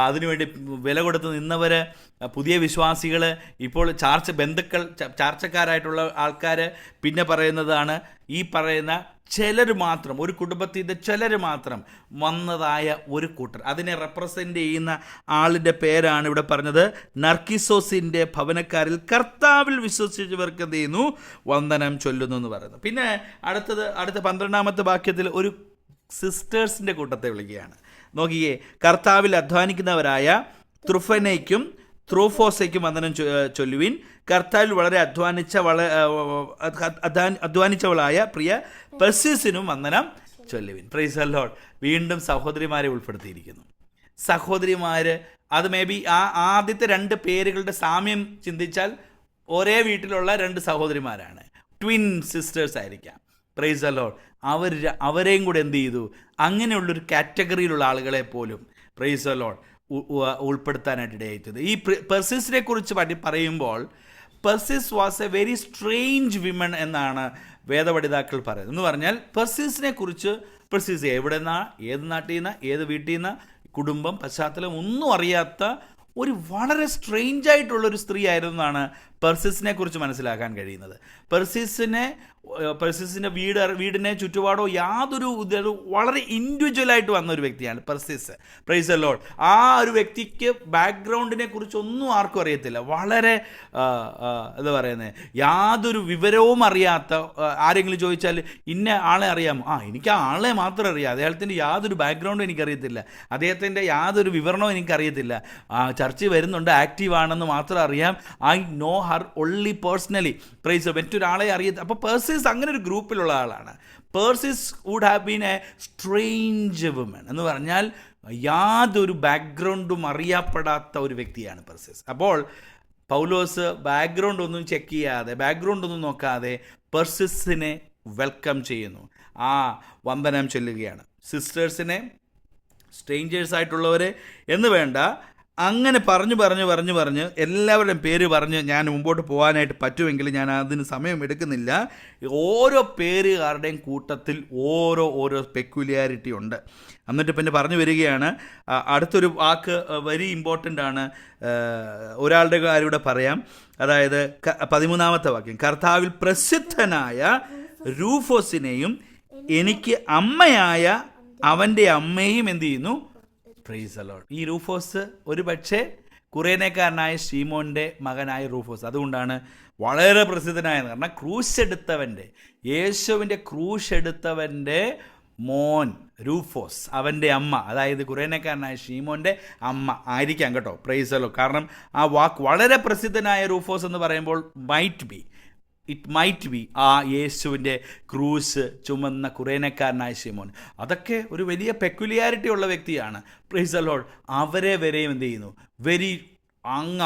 അതിനുവേണ്ടി വില കൊടുത്ത് നിന്നവർ, പുതിയ വിശ്വാസികൾ, ഇപ്പോൾ ബന്ധുക്കൾ, ചാർച്ചക്കാരായിട്ടുള്ള ആൾക്കാർ. പിന്നെ പറയുന്നതാണ് ഈ പറയുന്ന ചിലർ മാത്രം, ഒരു കുടുംബത്തിൽ നിന്ന് ചിലർ മാത്രം വന്നതായ ഒരു കൂട്ടർ. അതിനെ റെപ്രസെൻ്റ് ചെയ്യുന്ന ആളിൻ്റെ പേരാണ് ഇവിടെ പറഞ്ഞത്, നർക്കിസോസിൻ്റെ ഭവനക്കാരിൽ കർത്താവിൽ വിശ്വസിച്ചവർക്ക് എന്ത് ചെയ്യുന്നു? വന്ദനം ചൊല്ലുന്നു എന്ന് പറയുന്നു. പിന്നെ അടുത്ത 12-ാമത്തെ വാക്യത്തിൽ ഒരു സിസ്റ്റേഴ്സിൻ്റെ കൂട്ടത്തെ വിളിക്കുകയാണ്. നോക്കിയേ, കർത്താവിൽ അധ്വാനിക്കുന്നവരായ ത്രുഫനയ്ക്കും ത്രൂഫോസയ്ക്കും വന്ദനം ചൊല്ലുവിൻ. കർത്താവിൽ വളരെ അധ്വാനിച്ചവളായ പ്രിയ പെർസിസിനും വന്ദനം ചൊല്ലുവിൻ. Praise the Lord. വീണ്ടും സഹോദരിമാരെ ഉൾപ്പെടുത്തിയിരിക്കുന്നു. സഹോദരിമാർ, അത് മേ ബി ആദ്യത്തെ 2 പേരുകളുടെ സാമ്യം ചിന്തിച്ചാൽ ഒരേ വീട്ടിലുള്ള 2 സഹോദരിമാരാണ്, ട്വിൻ സിസ്റ്റേഴ്സ് ആയിരിക്കാം. Praise the lord. അവരെയും കൂടെ എന്ത് ചെയ്തു? അങ്ങനെയുള്ളൊരു കാറ്റഗറിയിലുള്ള ആളുകളെ പോലും പ്രൈസ് ദി ലോർഡ് ഉൾപ്പെടുത്താനായിട്ട് ഇടയായിട്ടത്. ഈ പെർസിസിനെ കുറിച്ച് പറയുമ്പോൾ Persis was a very strange woman എന്നാണ് വേദപഠിതാക്കൾ പറയുന്നത്. എന്ന് പറഞ്ഞാൽ പെർസിസിനെ കുറിച്ച്, പെർസിസ് എവിടെ നിന്നാ, ഏത് നാട്ടിൽ നിന്ന്, ഏത് വീട്ടിൽ നിന്ന്, കുടുംബം, പശ്ചാത്തലം ഒന്നും അറിയാത്ത ഒരു വളരെ സ്ട്രേഞ്ചായിട്ടുള്ളൊരു സ്ത്രീ ആയിരുന്നു എന്നാണ് പെർസിസിനെ കുറിച്ച് മനസ്സിലാക്കാൻ കഴിയുന്നത്. പെർസിസിൻ്റെ വീടിനെ ചുറ്റുപാടോ യാതൊരു വളരെ ഇൻഡിവിജ്വലായിട്ട് വന്ന ഒരു വ്യക്തിയാണ് പെർസിസ്. Price the Lord. ആ ഒരു വ്യക്തിക്ക് ബാക്ക്ഗ്രൗണ്ടിനെ കുറിച്ചൊന്നും ആർക്കും അറിയത്തില്ല. വളരെ എന്താ പറയുന്നത്, യാതൊരു വിവരവും അറിയാത്ത, ആരെങ്കിലും ചോദിച്ചാൽ ഇന്ന ആളെ അറിയാമോ? എനിക്ക് ആ ആളെ മാത്രം അറിയാം, അദ്ദേഹത്തിൻ്റെ യാതൊരു ബാക്ക്ഗ്രൗണ്ടും എനിക്കറിയത്തില്ല, അദ്ദേഹത്തിൻ്റെ യാതൊരു വിവരണവും എനിക്കറിയത്തില്ല, ചർച്ചിൽ വരുന്നുണ്ട്, ആക്റ്റീവ് ആണെന്ന് മാത്രം അറിയാം. I know her only personally. Praise. മറ്റൊരാളെ അറിയത്തില്ല. അപ്പോൾ പെർസിസ് അങ്ങനെ ഒരു ഗ്രൂപ്പിലുള്ള ആളാണ്. Persis would have been a strange woman എന്ന് പറഞ്ഞാൽ യാതൊരു ബാക്ക്ഗ്രൗണ്ടും അറിയപ്പെടാത്ത ഒരു വ്യക്തിയാണ് പെർസിസ്. അപ്പോൾ പൗലോസ് ബാക്ക്ഗ്രൗണ്ട് ഒന്നും ചെക്ക് ചെയ്യാതെ, ബാക്ക്ഗ്രൗണ്ട് ഒന്നും നോക്കാതെ പെർസിസിനെ വെൽക്കം ചെയ്യുന്നു, വന്ദനം ചൊല്ലുകയാണ്. സിസ്റ്റേഴ്സിനെ, സ്ട്രേഞ്ചേഴ്സായിട്ടുള്ളവരെ എന്ന് വേണ്ട, അങ്ങനെ പറഞ്ഞ് എല്ലാവരുടെയും പേര് പറഞ്ഞ് ഞാൻ മുമ്പോട്ട് പോകാനായിട്ട് പറ്റുമെങ്കിൽ ഞാൻ അതിന് സമയം എടുക്കുന്നില്ല. ഓരോ പേരുകാരുടെയും കൂട്ടത്തിൽ ഓരോ പെക്യുലിയാരിറ്റി ഉണ്ട്. എന്നിട്ട് പിന്നെ പറഞ്ഞു വരികയാണ്. അടുത്തൊരു വാക്ക് വെരി ഇമ്പോർട്ടൻ്റ് ആണ്. ഒരാളുടെ കാര്യൂടെ പറയാം. അതായത് 13-ാമത്തെ വാക്യം, കർത്താവിൽ പ്രസിദ്ധനായ റൂഫോസിനെയും എനിക്ക് അമ്മയായ അവൻ്റെ അമ്മയും എന്ത് ചെയ്യുന്നു? Price the Lord. ഈ റൂഫോസ് ഒരു പക്ഷേ കുറേനേക്കാരനായ ശീമോൻ്റെ മകനായ റൂഫോസ്. അതുകൊണ്ടാണ് വളരെ പ്രസിദ്ധനായത്. കാരണം ക്രൂശ് എടുത്തവൻ്റെ, യേശുവിൻ്റെ ക്രൂശ് എടുത്തവൻ്റെ മോൻ റൂഫോസ്, അവൻ്റെ അമ്മ, അതായത് കുറേനേക്കാരനായ ശീമോൻ്റെ അമ്മ ആയിരിക്കാം കേട്ടോ. Price the Lord. കാരണം ആ വാക്ക് വളരെ പ്രസിദ്ധനായ റൂഫോസ് എന്ന് പറയുമ്പോൾ ഇറ്റ് മൈറ്റ് ബി ആ യേശുവിൻ്റെ ക്രൂശ് ചുമന്ന കുറേനക്കാരനായ ശിമോൻ. അതൊക്കെ ഒരു വലിയ പെക്യുലിയാരിറ്റി ഉള്ള വ്യക്തിയാണ്. Price the Lord. അവരെ വരെയും എന്ത് ചെയ്യുന്നു?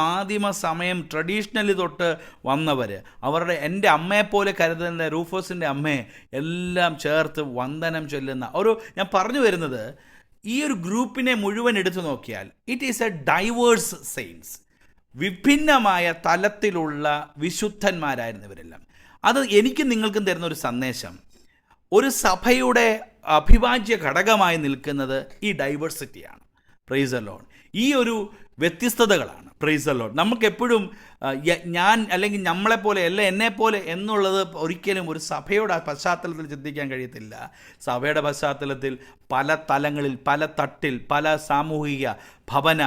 ആദിമ സമയം ട്രഡീഷണലി തൊട്ട് വന്നവർ, അവരുടെ എൻ്റെ അമ്മയെപ്പോലെ കരുതുന്ന റൂഫോസിൻ്റെ അമ്മയെ എല്ലാം ചേർത്ത് വന്ദനം ചൊല്ലുന്ന ഞാൻ പറഞ്ഞു വരുന്നത്, ഈ ഒരു ഗ്രൂപ്പിനെ മുഴുവൻ എടുത്തു നോക്കിയാൽ it is a diverse saints. വിഭിന്നമായ തലത്തിലുള്ള വിശുദ്ധന്മാരായിരുന്നു ഇവരെല്ലാം. അത് എനിക്കും നിങ്ങൾക്കും തരുന്ന ഒരു സന്ദേശം, ഒരു സഭയുടെ അഭിവാജ്യ ഘടകമായി നിൽക്കുന്നത് ഈ ഡൈവേഴ്സിറ്റിയാണ്. Price the Lord. ഈ ഒരു വ്യത്യസ്തതകളാണ്. Price the Lord. നമുക്കെപ്പോഴും ഞാൻ അല്ലെങ്കിൽ നമ്മളെപ്പോലെ അല്ല എന്നെപ്പോലെ എന്നുള്ളത് ഒരിക്കലും ഒരു സഭയുടെ പശ്ചാത്തലത്തിൽ ചിന്തിക്കാൻ കഴിയത്തില്ല. സഭയുടെ പശ്ചാത്തലത്തിൽ പല തലങ്ങളിൽ, പല തട്ടിൽ, പല സാമൂഹിക ഭവന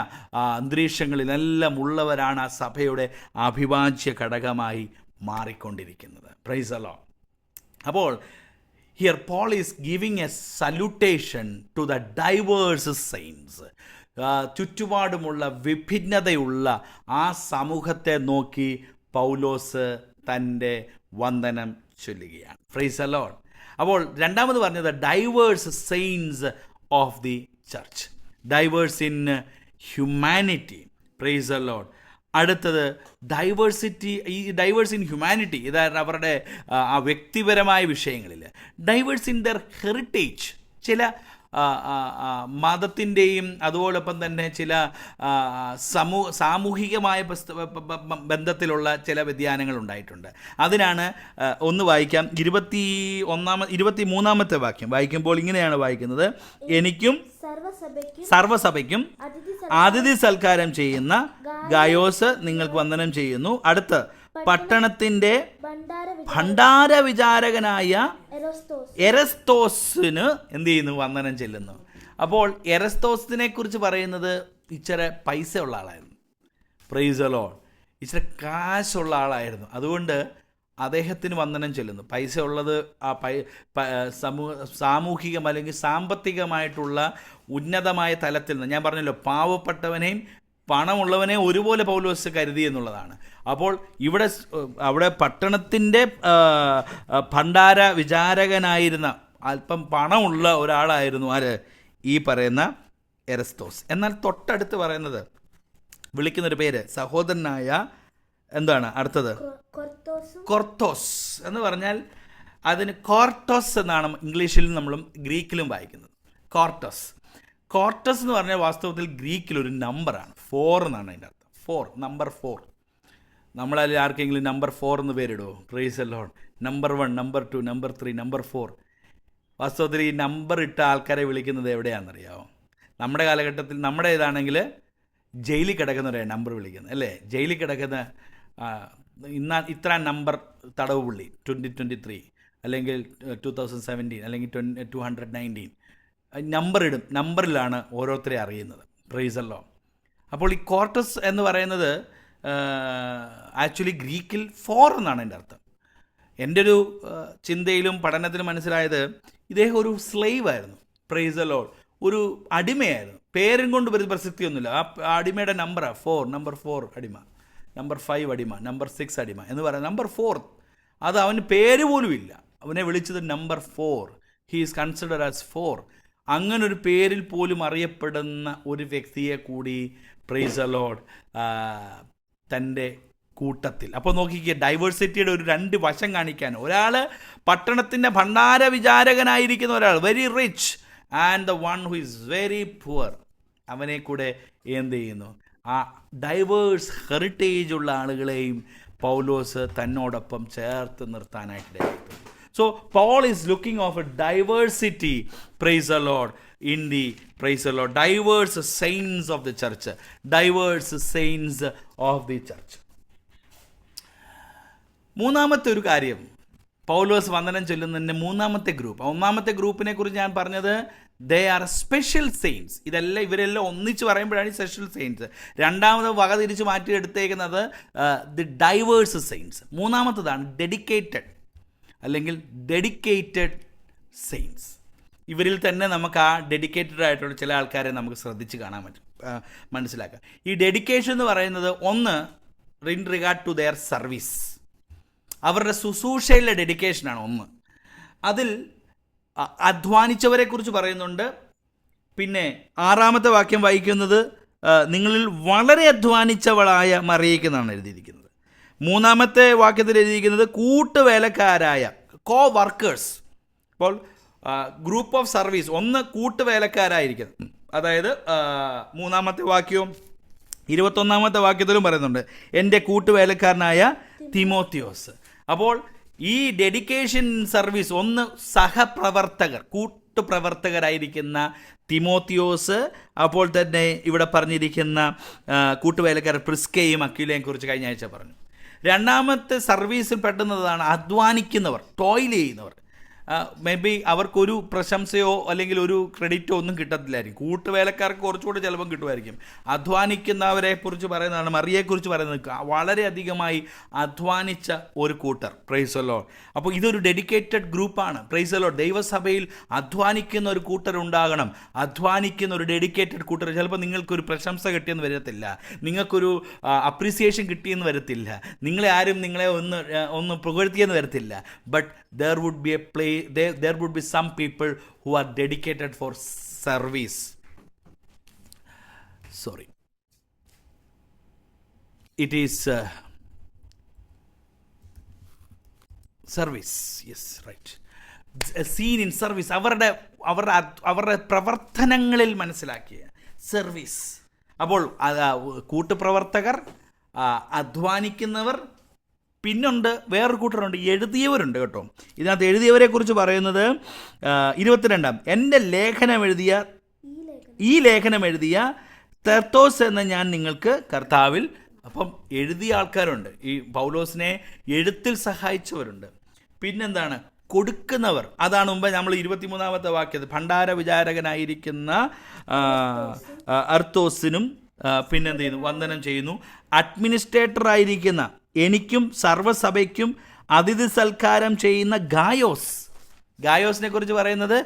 അന്തരീക്ഷങ്ങളിലെല്ലാം ഉള്ളവരാണ് ആ സഭയുടെ അഭിവാജ്യ ഘടകമായി മാറിക്കൊണ്ടിരിക്കുന്നത്. Praise the lord. അപ്പോൾ here Paul is giving a salutation to the diverse saints. ചുറ്റുപാടുമുള്ള വിഭിന്നതയുള്ള ആ സമൂഹത്തെ നോക്കി പൗലോസ് തൻ്റെ വന്ദനം ചൊല്ലുകയാണ്. Price the lord. അപ്പോൾ രണ്ടാമത് പറഞ്ഞത് diverse saints of the church, diverse in humanity. Praise the Lord. അടുത്തത് ഡൈവേഴ്സിറ്റി, ഈ ഡൈവേഴ്സ് ഇൻ ഹ്യൂമാനിറ്റി, ഇതായിരുന്നു അവരുടെ ആ വ്യക്തിപരമായ വിഷയങ്ങളിൽ. ഡൈവേഴ്സ് ഇൻ ദർ ഹെറിറ്റേജ്, ചില മതത്തിൻ്റെയും അതുപോലൊപ്പം തന്നെ ചില സാമൂഹികമായ ബന്ധത്തിലുള്ള ചില വ്യതിയാനങ്ങൾ ഉണ്ടായിട്ടുണ്ട്. അതിനാണ് ഒന്ന് വായിക്കാം. 23-ാമത്തെ വാക്യം വായിക്കുമ്പോൾ ഇങ്ങനെയാണ് വായിക്കുന്നത്, എനിക്കും സർവ്വസഭയ്ക്കും അതിഥി സൽക്കാരം ചെയ്യുന്ന ഗായോസ് നിങ്ങൾക്ക് വന്ദനം ചെയ്യുന്നു. അടുത്ത് പട്ടണത്തിന്റെ ഭണ്ഡാര വിചാരകനായ എരസ്തോസിന് എന്ത് ചെയ്യുന്നു? വന്ദനം ചെല്ലുന്നു. അപ്പോൾ എരസ്തോസിനെ കുറിച്ച് പറയുന്നത് ഇച്ചിരി പൈസ ഉള്ള ആളായിരുന്നു. Price the Lord. ഇച്ചിരി കാശുള്ള ആളായിരുന്നു. അതുകൊണ്ട് അദ്ദേഹത്തിന് വന്ദനം ചെല്ലുന്നു. പൈസ ഉള്ളത് ആ സാമൂഹികം അല്ലെങ്കിൽ സാമ്പത്തികമായിട്ടുള്ള ഉന്നതമായ തലത്തിൽ നിന്ന്, ഞാൻ പറഞ്ഞല്ലോ, പാവപ്പെട്ടവനെയും പണമുള്ളവനെ ഒരുപോലെ പൗലോസ് കരുതി എന്നുള്ളതാണ്. അപ്പോൾ അവിടെ പട്ടണത്തിൻ്റെ ഭണ്ഡാര വിചാരകനായിരുന്ന അല്പം പണമുള്ള ഒരാളായിരുന്നു ആര്? ഈ പറയുന്ന എരസ്തോസ്. എന്നാൽ തൊട്ടടുത്ത് പറയുന്നത്, വിളിക്കുന്നൊരു പേര്, സഹോദരനായ എന്താണ് അടുത്തത്? കൊർത്തോസ് എന്ന് പറഞ്ഞാൽ അതിന് കോർട്ടോസ് എന്നാണ് ഇംഗ്ലീഷിലും നമ്മളും ഗ്രീക്കിലും വായിക്കുന്നത്. കോർട്ടസ് എന്ന് പറഞ്ഞാൽ വാസ്തവത്തിൽ ഗ്രീക്കിൽ ഒരു നമ്പറാണ്. 4 എന്നാണ് അതിൻ്റെ അർത്ഥം. 4, നമ്പർ 4. നമ്മളതിൽ ആർക്കെങ്കിലും നമ്പർ 4 എന്ന് പേരിടുമോ? Praise the lord. Number 1, number 2, number 3, number 4. വാസ്തവത്തിൽ ഈ നമ്പർ ഇട്ട ആൾക്കാരെ വിളിക്കുന്നത് എവിടെയാണെന്നറിയാമോ? നമ്മുടെ കാലഘട്ടത്തിൽ നമ്മുടെ ഇതാണെങ്കിൽ ജയിലിൽ കിടക്കുന്നവരെയാണ് നമ്പർ വിളിക്കുന്നത്, അല്ലേ? ജയിലിൽ കിടക്കുന്ന ഇത്ര നമ്പർ തടവ് പുള്ളി 2023 അല്ലെങ്കിൽ 2017 അല്ലെങ്കിൽ 219 നമ്പർ ഇടും. നമ്പറിലാണ് ഓരോരുത്തരെ അറിയുന്നത്. പ്രൈസ് അല്ലോ. അപ്പോൾ ഈ കോർട്ടസ് എന്ന് പറയുന്നത് ആക്ച്വലി ഗ്രീക്കിൽ 4 എന്നാണ് എൻ്റെ അർത്ഥം. എൻ്റെ ഒരു ചിന്തയിലും പഠനത്തിലും മനസ്സിലായത് ഇദ്ദേഹം ഒരു സ്ലേവ് ആയിരുന്നു. പ്രൈസ് അല്ലോ. ഒരു അടിമയായിരുന്നു. പേരും കൊണ്ട് പ്രസക്തിയൊന്നുമില്ല. ആ അടിമയുടെ നമ്പറാണ് 4, നമ്പർ 4 അടിമ, നമ്പർ 5 അടിമ, നമ്പർ 6 അടിമ എന്ന് പറയുന്നത്. നമ്പർ 4 അത് അവന് പേര് പോലും ഇല്ല. അവനെ വിളിച്ചത് number 4. He is considered as 4. അങ്ങനൊരു പേരിൽ പോലും അറിയപ്പെടുന്ന ഒരു വ്യക്തിയെ കൂടി പ്രൈസ് ദി ലോർഡ് തൻ്റെ കൂട്ടത്തിൽ. അപ്പോൾ നോക്കിക്കുക, ഡൈവേഴ്സിറ്റിയുടെ ഒരു 2 വശം കാണിക്കാൻ. ഒരാൾ പട്ടണത്തിൻ്റെ ഭണ്ഡാര വിചാരകനായിരിക്കുന്ന ഒരാൾ, very rich, and the one who is very poor, അവനെ കൂടെ എന്ത് ചെയ്യുന്നു? ആ ഡൈവേഴ്സ് ഹെറിറ്റേജ് ഉള്ള ആളുകളെയും പൗലോസ് തന്നോടൊപ്പം ചേർത്ത് നിർത്താനായിട്ട്. So Paul is looking of a diversity, praise the Lord, in the, praise the Lord, diverse saints of the church, diverse saints of the church. മൂന്നാമത്തെ ഒരു കാര്യം, പൗലോസ് വന്ദനം ചൊല്ലുന്നതിൻ്റെ മൂന്നാമത്തെ ഗ്രൂപ്പ്. ഒന്നാമത്തെ ഗ്രൂപ്പിനെ കുറിച്ച് ഞാൻ പറഞ്ഞത് ദേ ആർ സ്പെഷ്യൽ സെയിൻസ്. ഇവരെല്ലാം ഒന്നിച്ച് പറയുമ്പോഴാണ് സ്പെഷ്യൽ സെയിൻസ്. രണ്ടാമത് വക തിരിച്ച് മാറ്റിയെടുത്തേക്കുന്നത് ദി ഡൈവേഴ്സ് സെയിൻസ്. മൂന്നാമത്തതാണ് ഡെഡിക്കേറ്റഡ് അല്ലെങ്കിൽ ഡെഡിക്കേറ്റഡ് സെയിൻസ്. ഇവരിൽ തന്നെ നമുക്ക് ആ ഡെഡിക്കേറ്റഡ് ആയിട്ടുള്ള ചില ആൾക്കാരെ നമുക്ക് ശ്രദ്ധിച്ച് കാണാൻ പറ്റും, മനസ്സിലാക്കാം. ഈ ഡെഡിക്കേഷൻ എന്ന് പറയുന്നത് ഒന്ന് in regard to their service, അവരുടെ ശുശ്രൂഷയിലെ ഡെഡിക്കേഷനാണ് ഒന്ന്. അതിൽ അധ്വാനിച്ചവരെ കുറിച്ച് പറയുന്നുണ്ട്. പിന്നെ 6-ാമത്തെ വാക്യം വായിക്കുന്നത് നിങ്ങളിൽ വളരെ അധ്വാനിച്ചവളായ മറിയയ്ക്കെന്നാണ് എഴുതിയിരിക്കുന്നത്. 3-ാമത്തെ വാക്യത്തിൽ എഴുതിയിരിക്കുന്നത് കൂട്ടുവേലക്കാരായ കോ വർക്കേഴ്സ്. അപ്പോൾ ഗ്രൂപ്പ് ഓഫ് സർവീസ്, ഒന്ന് കൂട്ടുവേലക്കാരായിരിക്കുന്നത്. അതായത് 3-ാമത്തെ വാക്യവും 21-ാമത്തെ വാക്യത്തിലും പറയുന്നുണ്ട് എൻ്റെ കൂട്ടുവേലക്കാരനായ തിമോത്തിയോസ്. അപ്പോൾ ഈ ഡെഡിക്കേഷൻ സർവീസ്, ഒന്ന് സഹപ്രവർത്തകർ, കൂട്ടുപ്രവർത്തകരായിരിക്കുന്ന തിമോത്തിയോസ്, അപ്പോൾ തന്നെ ഇവിടെ പറഞ്ഞിരിക്കുന്ന കൂട്ടുവേലക്കാർ പ്രിസ്കയും അക്വിലയും കുറിച്ച് കഴിഞ്ഞ ആഴ്ച പറഞ്ഞു. രണ്ടാമത്തെ സർവീസിൽ പെട്ടുന്നതാണ് അധ്വാനിക്കുന്നവർ, ടോയിൽ ചെയ്യുന്നവർ. മേ ബി അവർക്കൊരു പ്രശംസയോ അല്ലെങ്കിൽ ഒരു ക്രെഡിറ്റോ ഒന്നും കിട്ടത്തില്ലായിരിക്കും. കൂട്ടുവേലക്കാർക്ക് കുറച്ചുകൂടി ചിലപ്പം കിട്ടുമായിരിക്കും. അധ്വാനിക്കുന്നവരെ കുറിച്ച് പറയുന്നതാണ്, മറിയെക്കുറിച്ച് പറയുന്നത് വളരെയധികമായി അധ്വാനിച്ച ഒരു കൂട്ടർ. Price the lord. അപ്പോൾ ഇതൊരു ഡെഡിക്കേറ്റഡ് ഗ്രൂപ്പാണ്. Price the Lord. ദൈവസഭയിൽ അധ്വാനിക്കുന്ന ഒരു കൂട്ടർ ഉണ്ടാകണം. അധ്വാനിക്കുന്ന ഒരു ഡെഡിക്കേറ്റഡ് കൂട്ടർ. ചിലപ്പോൾ നിങ്ങൾക്കൊരു പ്രശംസ കിട്ടിയെന്ന് വരത്തില്ല, നിങ്ങൾക്കൊരു അപ്രീസിയേഷൻ കിട്ടിയെന്ന് വരത്തില്ല, നിങ്ങളെ ആരും നിങ്ങളെ ഒന്ന് പുകഴ്ത്തിയെന്ന് വരത്തില്ല. But there would be a there would be some people who are dedicated for service. Sorry, it is service. Yes, right. A scene in service. അവരുടെ പ്രവർത്തനങ്ങളിൽ മനസ്സിലാക്കിയ സർവീസ്. അപ്പോൾ കൂട്ടുപ്രവർത്തകർ, അധ്വാനിക്കുന്നവർ, പിന്നുണ്ട് വേറൊരു കൂട്ടരുണ്ട്, എഴുതിയവരുണ്ട് കേട്ടോ. ഇതിനകത്ത് എഴുതിയവരെ കുറിച്ച് പറയുന്നത് 22 എൻ്റെ ഈ ലേഖനം എഴുതിയ തെർത്തോസ് എന്ന ഞാൻ നിങ്ങൾക്ക് കർത്താവിൽ. അപ്പം എഴുതിയ ആൾക്കാരുണ്ട്, ഈ പൗലോസിനെ എഴുത്തിൽ സഹായിച്ചവരുണ്ട്. പിന്നെന്താണ്? കൊടുക്കുന്നവർ. അതാണ് മുമ്പ് നമ്മൾ 23-ാമത്തെ വാക്യത്തിൽ ഭണ്ഡാര വിചാരകനായിരിക്കുന്ന അർത്തോസിനും പിന്നെന്ത് ചെയ്യുന്നു? വന്ദനം ചെയ്യുന്നു. അഡ്മിനിസ്ട്രേറ്റർ ആയിരിക്കുന്ന എനിക്കും സർവ്വസഭയ്ക്കും അതിഥി സൽക്കാരം ചെയ്യുന്ന ഗായോസിനെ കുറിച്ച് പറയുന്നത്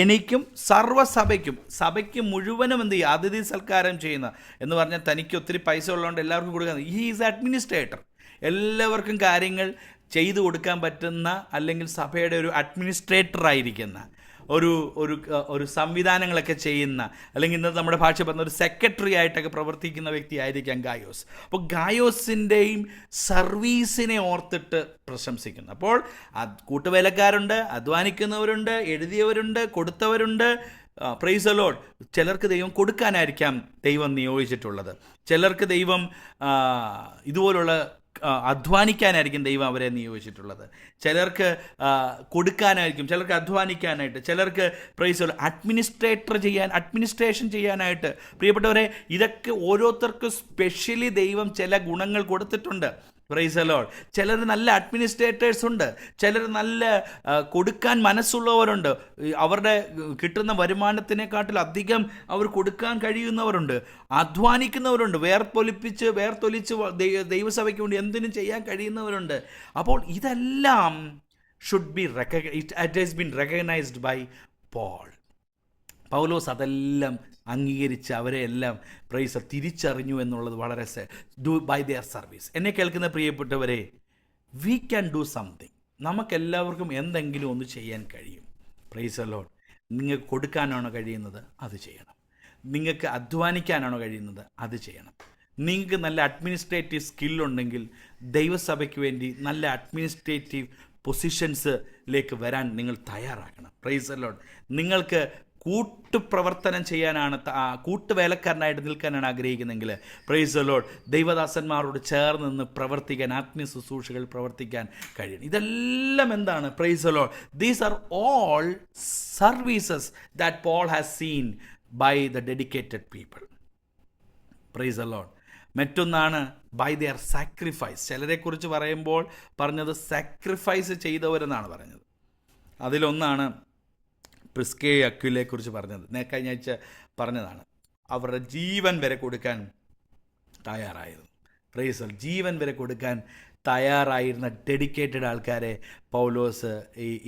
എനിക്കും സർവ്വസഭയ്ക്കും, സഭയ്ക്ക് മുഴുവനും എന്ത് ചെയ്യുക? അതിഥി സൽക്കാരം ചെയ്യുന്ന എന്ന് പറഞ്ഞാൽ തനിക്ക് ഒത്തിരി പൈസ ഉള്ളതുകൊണ്ട് എല്ലാവർക്കും കൊടുക്കുന്നത്. He is administrator. എല്ലാവർക്കും കാര്യങ്ങൾ ചെയ്തു കൊടുക്കാൻ പറ്റുന്ന, അല്ലെങ്കിൽ സഭയുടെ ഒരു അഡ്മിനിസ്ട്രേറ്റർ ആയിരിക്കുന്ന, ഒരു സംവിധാനങ്ങളൊക്കെ ചെയ്യുന്ന, അല്ലെങ്കിൽ ഇന്നത്തെ നമ്മുടെ ഭാഷ പറഞ്ഞ ഒരു സെക്രട്ടറി ആയിട്ടൊക്കെ പ്രവർത്തിക്കുന്ന വ്യക്തി ആയിരിക്കാം ഗായോസ്. അപ്പോൾ ഗായോസിൻ്റെയും സർവീസിനെ ഓർത്തിട്ട് പ്രശംസിക്കുന്നു. അപ്പോൾ കൂട്ടുവേലക്കാരുണ്ട്, അധ്വാനിക്കുന്നവരുണ്ട്, എഴുതിയവരുണ്ട്, കൊടുത്തവരുണ്ട്. Praise the lord. ചിലർക്ക് ദൈവം കൊടുക്കാനായിരിക്കാം ദൈവം നിയോഗിച്ചിട്ടുള്ളത്. ചിലർക്ക് ദൈവം ഇതുപോലുള്ള അധ്വാനിക്കാനായിരിക്കും ദൈവം അവരെ നിയോഗിച്ചിട്ടുള്ളത്. ചിലർക്ക് കൊടുക്കാനായിരിക്കും, ചിലർക്ക് അധ്വാനിക്കാനായിട്ട്, ചിലർക്ക് പ്രൈസ് അഡ്മിനിസ്ട്രേഷൻ ചെയ്യാനായിട്ട്. പ്രിയപ്പെട്ടവരെ, ഇതൊക്കെ ഓരോരുത്തർക്കും സ്പെഷ്യലി ദൈവം ചില ഗുണങ്ങൾ കൊടുത്തിട്ടുണ്ട്. Price the Lord. ചിലർ നല്ല അഡ്മിനിസ്ട്രേറ്റേഴ്സ് ഉണ്ട്, ചിലർ നല്ല കൊടുക്കാൻ മനസ്സുള്ളവരുണ്ട്, അവരുടെ കിട്ടുന്ന വരുമാനത്തിനെക്കാട്ടിൽ അധികം അവർ കൊടുക്കാൻ കഴിയുന്നവരുണ്ട്, അധ്വാനിക്കുന്നവരുണ്ട്, വേർത്തൊലിച്ച് ദൈവസഭയ്ക്ക് വേണ്ടി എന്തിനും ചെയ്യാൻ കഴിയുന്നവരുണ്ട്. അപ്പോൾ ഇതെല്ലാം should be it has been recognised by Paul. Paulose അതെല്ലാം അംഗീകരിച്ച് അവരെ എല്ലാം തിരിച്ചറിഞ്ഞു എന്നുള്ളത് വളരെ ബൈ ദിയർ സർവീസ്. എന്നെ കേൾക്കുന്ന പ്രിയപ്പെട്ടവരെ, വി ക്യാൻ ഡു സംതിങ്. നമുക്കെല്ലാവർക്കും എന്തെങ്കിലും ഒന്ന് ചെയ്യാൻ കഴിയും. Price the Lord. നിങ്ങൾക്ക് കൊടുക്കാനാണോ കഴിയുന്നത്? അത് ചെയ്യണം. നിങ്ങൾക്ക് അധ്വാനിക്കാനാണോ കഴിയുന്നത്? അത് ചെയ്യണം. നിങ്ങൾക്ക് നല്ല അഡ്മിനിസ്ട്രേറ്റീവ് സ്കില്ലുണ്ടെങ്കിൽ ദൈവസഭയ്ക്ക് വേണ്ടി നല്ല അഡ്മിനിസ്ട്രേറ്റീവ് പൊസിഷൻസിലേക്ക് വരാൻ നിങ്ങൾ തയ്യാറാക്കണം. Praise the Lord. നിങ്ങൾക്ക് കൂട്ടുപ്രവർത്തനം ചെയ്യാനാണ്, കൂട്ടുവേലക്കാരനായിട്ട് നിൽക്കാനാണ് ആഗ്രഹിക്കുന്നതെങ്കിൽ പ്രൈസ് ദി ലോർഡ്, ദൈവദാസന്മാരോട് ചേർന്ന് നിന്ന് പ്രവർത്തിക്കാൻ, ആത്മീയ ശുശ്രൂഷകൾ പ്രവർത്തിക്കാൻ കഴിയണം. ഇതെല്ലാം എന്താണ്? Praise the Lord. These are all services that Paul has seen by the dedicated people. Praise the Lord. മറ്റൊന്നാണ് ബൈ ദിയർ സാക്രിഫൈസ്. ചിലരെക്കുറിച്ച് പറയുമ്പോൾ പറഞ്ഞത് സാക്രിഫൈസ് ചെയ്തവരെന്നാണ് പറഞ്ഞത്. അതിലൊന്നാണ് പ്രിസ്കെ അക്വിലയെക്കുറിച്ച് പറഞ്ഞത്. കഴിഞ്ഞ ആഴ്ച പറഞ്ഞതാണ്. അവരുടെ ജീവൻ വരെ കൊടുക്കാൻ തയ്യാറായിരുന്നു. Price the Lord. ജീവൻ വരെ കൊടുക്കാൻ തയ്യാറായിരുന്ന ഡെഡിക്കേറ്റഡ് ആൾക്കാരെ പൗലോസ്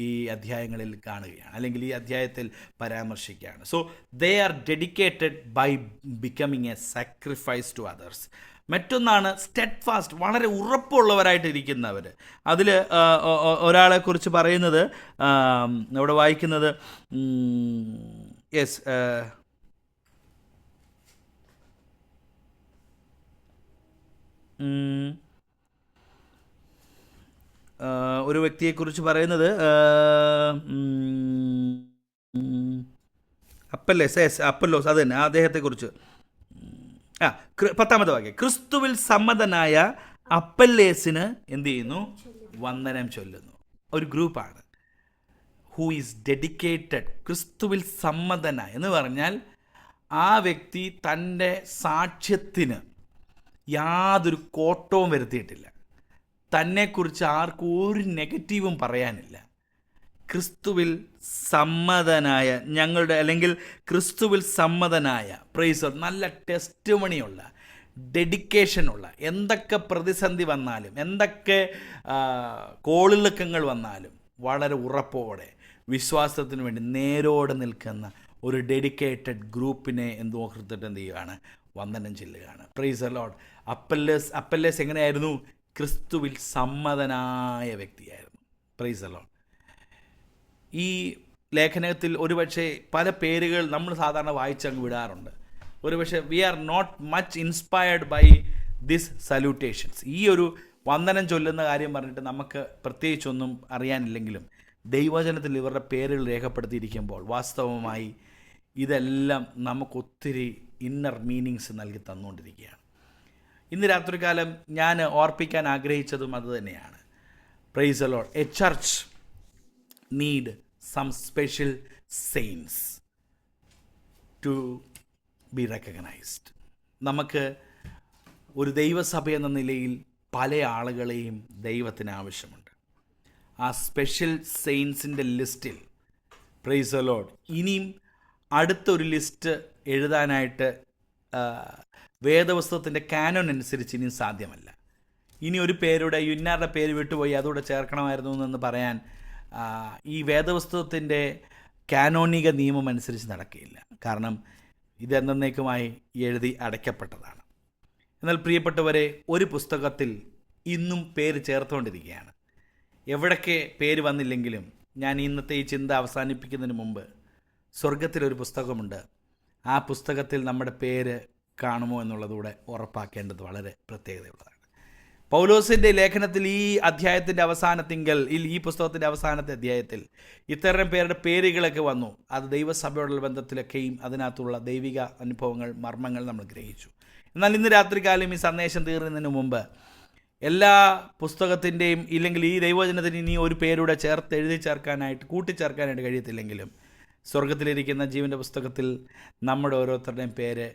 ഈ അധ്യായങ്ങളിൽ കാണുകയാണ്, അല്ലെങ്കിൽ ഈ അധ്യായത്തിൽ പരാമർശിക്കുകയാണ്. So they are dedicated by becoming a sacrifice to others. മറ്റൊന്നാണ് സ്റ്റെഡ് ഫാസ്റ്റ്, വളരെ ഉറപ്പുള്ളവരായിട്ടിരിക്കുന്നവർ. അതിൽ ഒരാളെക്കുറിച്ച് പറയുന്നത് ഇവിടെ വായിക്കുന്നത്, യെസ്, ഒരു വ്യക്തിയെക്കുറിച്ച് പറയുന്നത് അപ്പല്ലോസ്, അത് തന്നെ, അദ്ദേഹത്തെക്കുറിച്ച്. 10ാമത്തെ വാക്യം, ക്രിസ്തുവിൽ സമ്മതനായ അപ്പല്ലേസിന് എന്ത് ചെയ്യുന്നു? വന്ദനം ചൊല്ലുന്നു. ഒരു ഗ്രൂപ്പാണ് ഹൂ ഈസ് ഡെഡിക്കേറ്റഡ്. ക്രിസ്തുവിൽ സമ്മതനായ എന്ന് പറഞ്ഞാൽ ആ വ്യക്തി തൻ്റെ സാക്ഷ്യത്തിന് യാതൊരു കോട്ടവും വരുത്തിയിട്ടില്ല. തന്നെക്കുറിച്ച് ആർക്കും ഒരു നെഗറ്റീവും പറയാനില്ല. ക്രിസ്തുവിൽ സമ്മതനായ അല്ലെങ്കിൽ ക്രിസ്തുവിൽ സമ്മതനായ, പ്രൈസ്, നല്ല ടെസ്റ്റ് മണിയുള്ള, ഡെഡിക്കേഷനുള്ള, എന്തൊക്കെ പ്രതിസന്ധി വന്നാലും എന്തൊക്കെ കോളിളക്കങ്ങൾ വന്നാലും വളരെ ഉറപ്പോടെ വിശ്വാസത്തിന് വേണ്ടി നേരോടെ നിൽക്കുന്ന ഒരു ഡെഡിക്കേറ്റഡ് ഗ്രൂപ്പിനെ ഓർത്തിട്ട് എന്ത് ചെയ്യുകയാണ്? വന്ദനം ചെല്ലുകയാണ്. Price the Lord. അപ്പല്ലേസ് എങ്ങനെയായിരുന്നു? ക്രിസ്തുവിൽ സമ്മതനായ വ്യക്തിയായിരുന്നു. Price the Lord. ഈ ലേഖനത്തിൽ ഒരുപക്ഷെ പല പേരുകൾ നമ്മൾ സാധാരണ വായിച്ചങ്ങ് വിടാറുണ്ട്. ഒരുപക്ഷെ we are not much inspired by this salutations. ഈ ഒരു വന്ദനം ചൊല്ലുന്ന കാര്യം പറഞ്ഞിട്ട് നമുക്ക് പ്രത്യേകിച്ചൊന്നും അറിയാനില്ലെങ്കിലും ദൈവവചനത്തിൽ ഇവരുടെ പേരുകൾ രേഖപ്പെടുത്തിയിരിക്കുമ്പോൾ വാസ്തവമായി ഇതെല്ലാം നമുക്കൊത്തിരി ഇന്നർ മീനിങ്സ് നൽകി തന്നുകൊണ്ടിരിക്കുകയാണ്. ഇന്ന് രാത്രികാലം ഞാൻ ഓർപ്പിക്കാൻ ആഗ്രഹിച്ചതും അതുതന്നെയാണ്. Price the Lord. A church need some special saints to be recognized. നമുക്ക് ഒരു ദൈവസഭ എന്ന നിലയിൽ പല ആളുകളെയും ദൈവത്തിന് ആവശ്യമുണ്ട്. ആ സ്പെഷ്യൽ സെയിൻസിൻ്റെ ലിസ്റ്റിൽ, പ്രൈസ് ദി ലോർഡ്, ഇനിയും അടുത്തൊരു ലിസ്റ്റ് എഴുതാനായിട്ട് വേദപുസ്തകത്തിൻ്റെ കാനോൻ അനുസരിച്ച് ഇനിയും സാധ്യമല്ല. ഇനി ഒരു പേരുടെ ഇന്നാരുടെ പേര് വിട്ടുപോയി അതുകൂടെ ചേർക്കണമായിരുന്നു എന്ന് പറയാൻ ഈ വേദപുസ്തകത്തിൻ്റെ കാനോനിക നിയമം അനുസരിച്ച് നടക്കുകയില്ല. കാരണം ഇത് എന്നേക്കുമായി എഴുതി അടയ്ക്കപ്പെട്ടതാണ്. എന്നാൽ പ്രിയപ്പെട്ടവരെ, ഒരു പുസ്തകത്തിൽ ഇന്നും പേര് ചേർത്തുകൊണ്ടിരിക്കുകയാണ്. എവിടൊക്കെ പേര് വന്നില്ലെങ്കിലും ഞാൻ ഇന്നത്തെ ഈ ചിന്ത അവസാനിപ്പിക്കുന്നതിന് മുമ്പ് സ്വർഗത്തിലൊരു പുസ്തകമുണ്ട്. ആ പുസ്തകത്തിൽ നമ്മുടെ പേര് കാണുമോ എന്നുള്ളതുകൂടെ ഉറപ്പാക്കേണ്ടത് വളരെ പ്രത്യേകതയുള്ളതാണ്. പൗലോസിൻ്റെ ലേഖനത്തിൽ ഈ അധ്യായത്തിൻ്റെ അവസാനത്തിങ്കൽ, ഈ പുസ്തകത്തിൻ്റെ അവസാനത്തെ അധ്യായത്തിൽ ഇത്തരം പേരുടെ പേരുകളൊക്കെ വന്നു. അത് ദൈവസഭയോടുള്ള ബന്ധത്തിലൊക്കെയും അതിനകത്തുള്ള ദൈവിക അനുഭവങ്ങൾ, മർമ്മങ്ങൾ നമ്മൾ ഗ്രഹിച്ചു. എന്നാൽ ഇന്ന് രാത്രികാലം ഈ സന്ദേശം തീർന്നതിന് മുമ്പ് എല്ലാ പുസ്തകത്തിൻ്റെയും ഇല്ലെങ്കിൽ ഈ ദൈവവചനത്തിന് ഇനി ഒരു പേരൂടെ എഴുതി ചേർക്കാനായിട്ട് കൂട്ടിച്ചേർക്കാനായിട്ട് കഴിയത്തില്ലെങ്കിലും സ്വർഗത്തിലിരിക്കുന്ന ജീവൻ്റെ പുസ്തകത്തിൽ നമ്മുടെ ഓരോരുത്തരുടെയും പേര്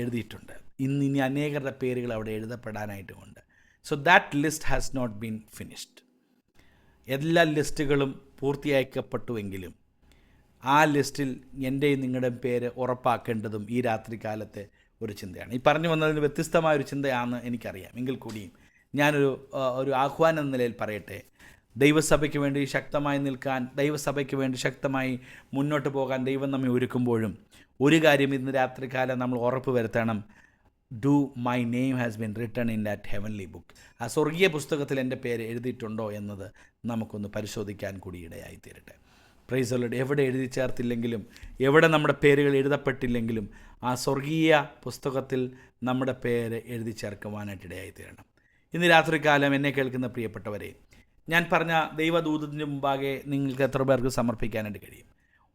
എഴുതിയിട്ടുണ്ട്. ഇനി അനേകരുടെ പേരുകൾ അവിടെ എഴുതപ്പെടാനായിട്ടുമുണ്ട്. So that list has not been finished. എല്ലാ ലിസ്റ്റുകളും പൂർത്തിയാക്കപ്പെട്ടുവെങ്കിലും ആ ലിസ്റ്റിൽ എൻ്റെയും നിങ്ങളുടെ പേര് ഉറപ്പാക്കേണ്ടതും ഈ രാത്രികാലത്തെ ഒരു ചിന്തയാണ്. ഈ പറഞ്ഞു വന്നതിന് വ്യത്യസ്തമായൊരു ചിന്തയാണെന്ന് എനിക്കറിയാം. എങ്കിൽ കൂടിയും ഞാനൊരു ആഹ്വാനം എന്ന നിലയിൽ പറയട്ടെ. ദൈവസഭയ്ക്ക് വേണ്ടി ശക്തമായി നിൽക്കാൻ, ദൈവസഭയ്ക്ക് വേണ്ടി ശക്തമായി മുന്നോട്ട് പോകാൻ ദൈവം നമ്മെ ഒരുക്കുമ്പോഴും ഒരു കാര്യം ഇന്ന് രാത്രികാലം നമ്മൾ ഉറപ്പ് വരുത്തണം. Do my name has been written in that heavenly book. ആ സ്വർഗീയ പുസ്തകത്തിൽ എൻ്റെ പേര് എഴുതിയിട്ടുണ്ടോ എന്നത് നമുക്കൊന്ന് പരിശോധിക്കാൻ കൂടി ഇടയായി തീരട്ടെ. Price the Lord. എവിടെ എഴുതി ചേർത്തില്ലെങ്കിലും, എവിടെ നമ്മുടെ പേരുകൾ എഴുതപ്പെട്ടില്ലെങ്കിലും ആ സ്വർഗീയ പുസ്തകത്തിൽ നമ്മുടെ പേര് എഴുതി ചേർക്കുവാനായിട്ട് ഇടയായി തീരണം. ഇന്ന് രാത്രികാലം എന്നെ കേൾക്കുന്ന പ്രിയപ്പെട്ടവരെ, ഞാൻ പറഞ്ഞ ദൈവദൂതത്തിൻ്റെ മുമ്പാകെ നിങ്ങൾക്ക് എത്ര പേർക്ക് സമർപ്പിക്കാനായിട്ട് കഴിയും?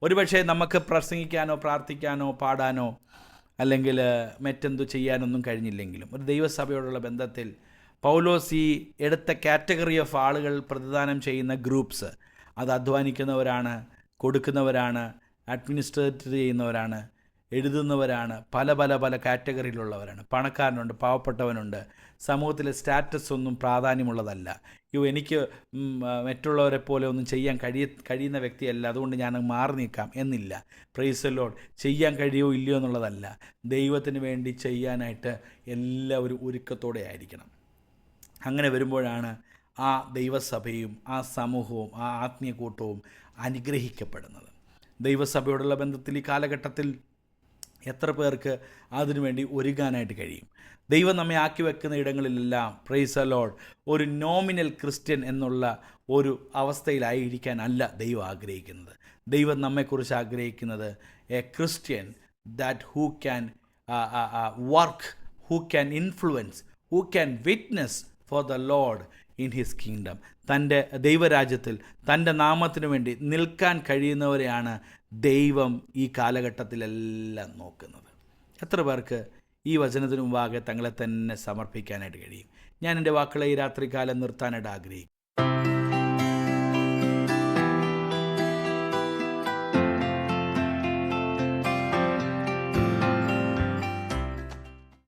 ഒരുപക്ഷെ നമുക്ക് പ്രസംഗിക്കാനോ പ്രാർത്ഥിക്കാനോ പാടാനോ അല്ലെങ്കിൽ മറ്റെന്തു ചെയ്യാനൊന്നും കഴിഞ്ഞില്ലെങ്കിലും ഒരു ദൈവസഭയോടുള്ള ബന്ധത്തിൽ പൗലോസ് ഈ എടുത്ത കാറ്റഗറി ഓഫ് ആളുകൾ പ്രതിദാനം ചെയ്യുന്ന ഗ്രൂപ്പ്സ്, അത് അധ്വാനിക്കുന്നവരാണ്, കൊടുക്കുന്നവരാണ്, അഡ്മിനിസ്ട്രേറ്റ് ചെയ്യുന്നവരാണ്, എഴുതുന്നവരാണ്, പല പല പല കാറ്റഗറിയിലുള്ളവരാണ്. പണക്കാരനുണ്ട്, പാവപ്പെട്ടവനുണ്ട്. സമൂഹത്തിലെ സ്റ്റാറ്റസ് ഒന്നും പ്രാധാന്യമുള്ളതല്ല. എനിക്ക് മറ്റുള്ളവരെ പോലെ ഒന്നും ചെയ്യാൻ കഴിയുന്ന വ്യക്തിയല്ല, അതുകൊണ്ട് ഞാൻ മാറി നിൽക്കാം എന്നില്ല. Price the Lord. ചെയ്യാൻ കഴിയുമോ ഇല്ലയോ എന്നുള്ളതല്ല, ദൈവത്തിന് വേണ്ടി ചെയ്യാനായിട്ട് എല്ലാവരും ഒരുക്കത്തോടെ ആയിരിക്കണം. അങ്ങനെ വരുമ്പോഴാണ് ആ ദൈവസഭയും ആ സമൂഹവും ആ ആത്മീയ കൂട്ടവും അനുഗ്രഹിക്കപ്പെടുന്നത്. ദൈവസഭയോടുള്ള ബന്ധത്തിൽ ഈ കാലഘട്ടത്തിൽ എത്ര പേർക്ക് അതിനുവേണ്ടി ഒരുങ്ങാനായിട്ട് കഴിയും? ദൈവം നമ്മെ ആക്കി വെക്കുന്ന ഇടങ്ങളിലെല്ലാം പ്രൈസ് ദി ലോർഡ് ഒരു നോമിനൽ ക്രിസ്ത്യൻ എന്നുള്ള ഒരു അവസ്ഥയിലായിരിക്കാനല്ല ദൈവം ആഗ്രഹിക്കുന്നത്. ദൈവം നമ്മെക്കുറിച്ച് ആഗ്രഹിക്കുന്നത് A Christian that who can work, who can influence, who can witness for the Lord in his kingdom. തൻ്റെ ദൈവരാജ്യത്തിൽ തൻ്റെ നാമത്തിനു വേണ്ടി നിൽക്കാൻ കഴിയുന്നവരെയാണ് ദൈവം ഈ കാലഘട്ടത്തിലെല്ലാം നോക്കുന്നത്. എത്ര പേർക്ക് ഈ വചനത്തിന് മുമ്പാകെ തങ്ങളെ തന്നെ സമർപ്പിക്കാനായിട്ട് കഴിയും? ഞാൻ എൻ്റെ വാക്കുകളെ ഈ രാത്രികാലം നിർത്താനായിട്ട് ആഗ്രഹിക്കും.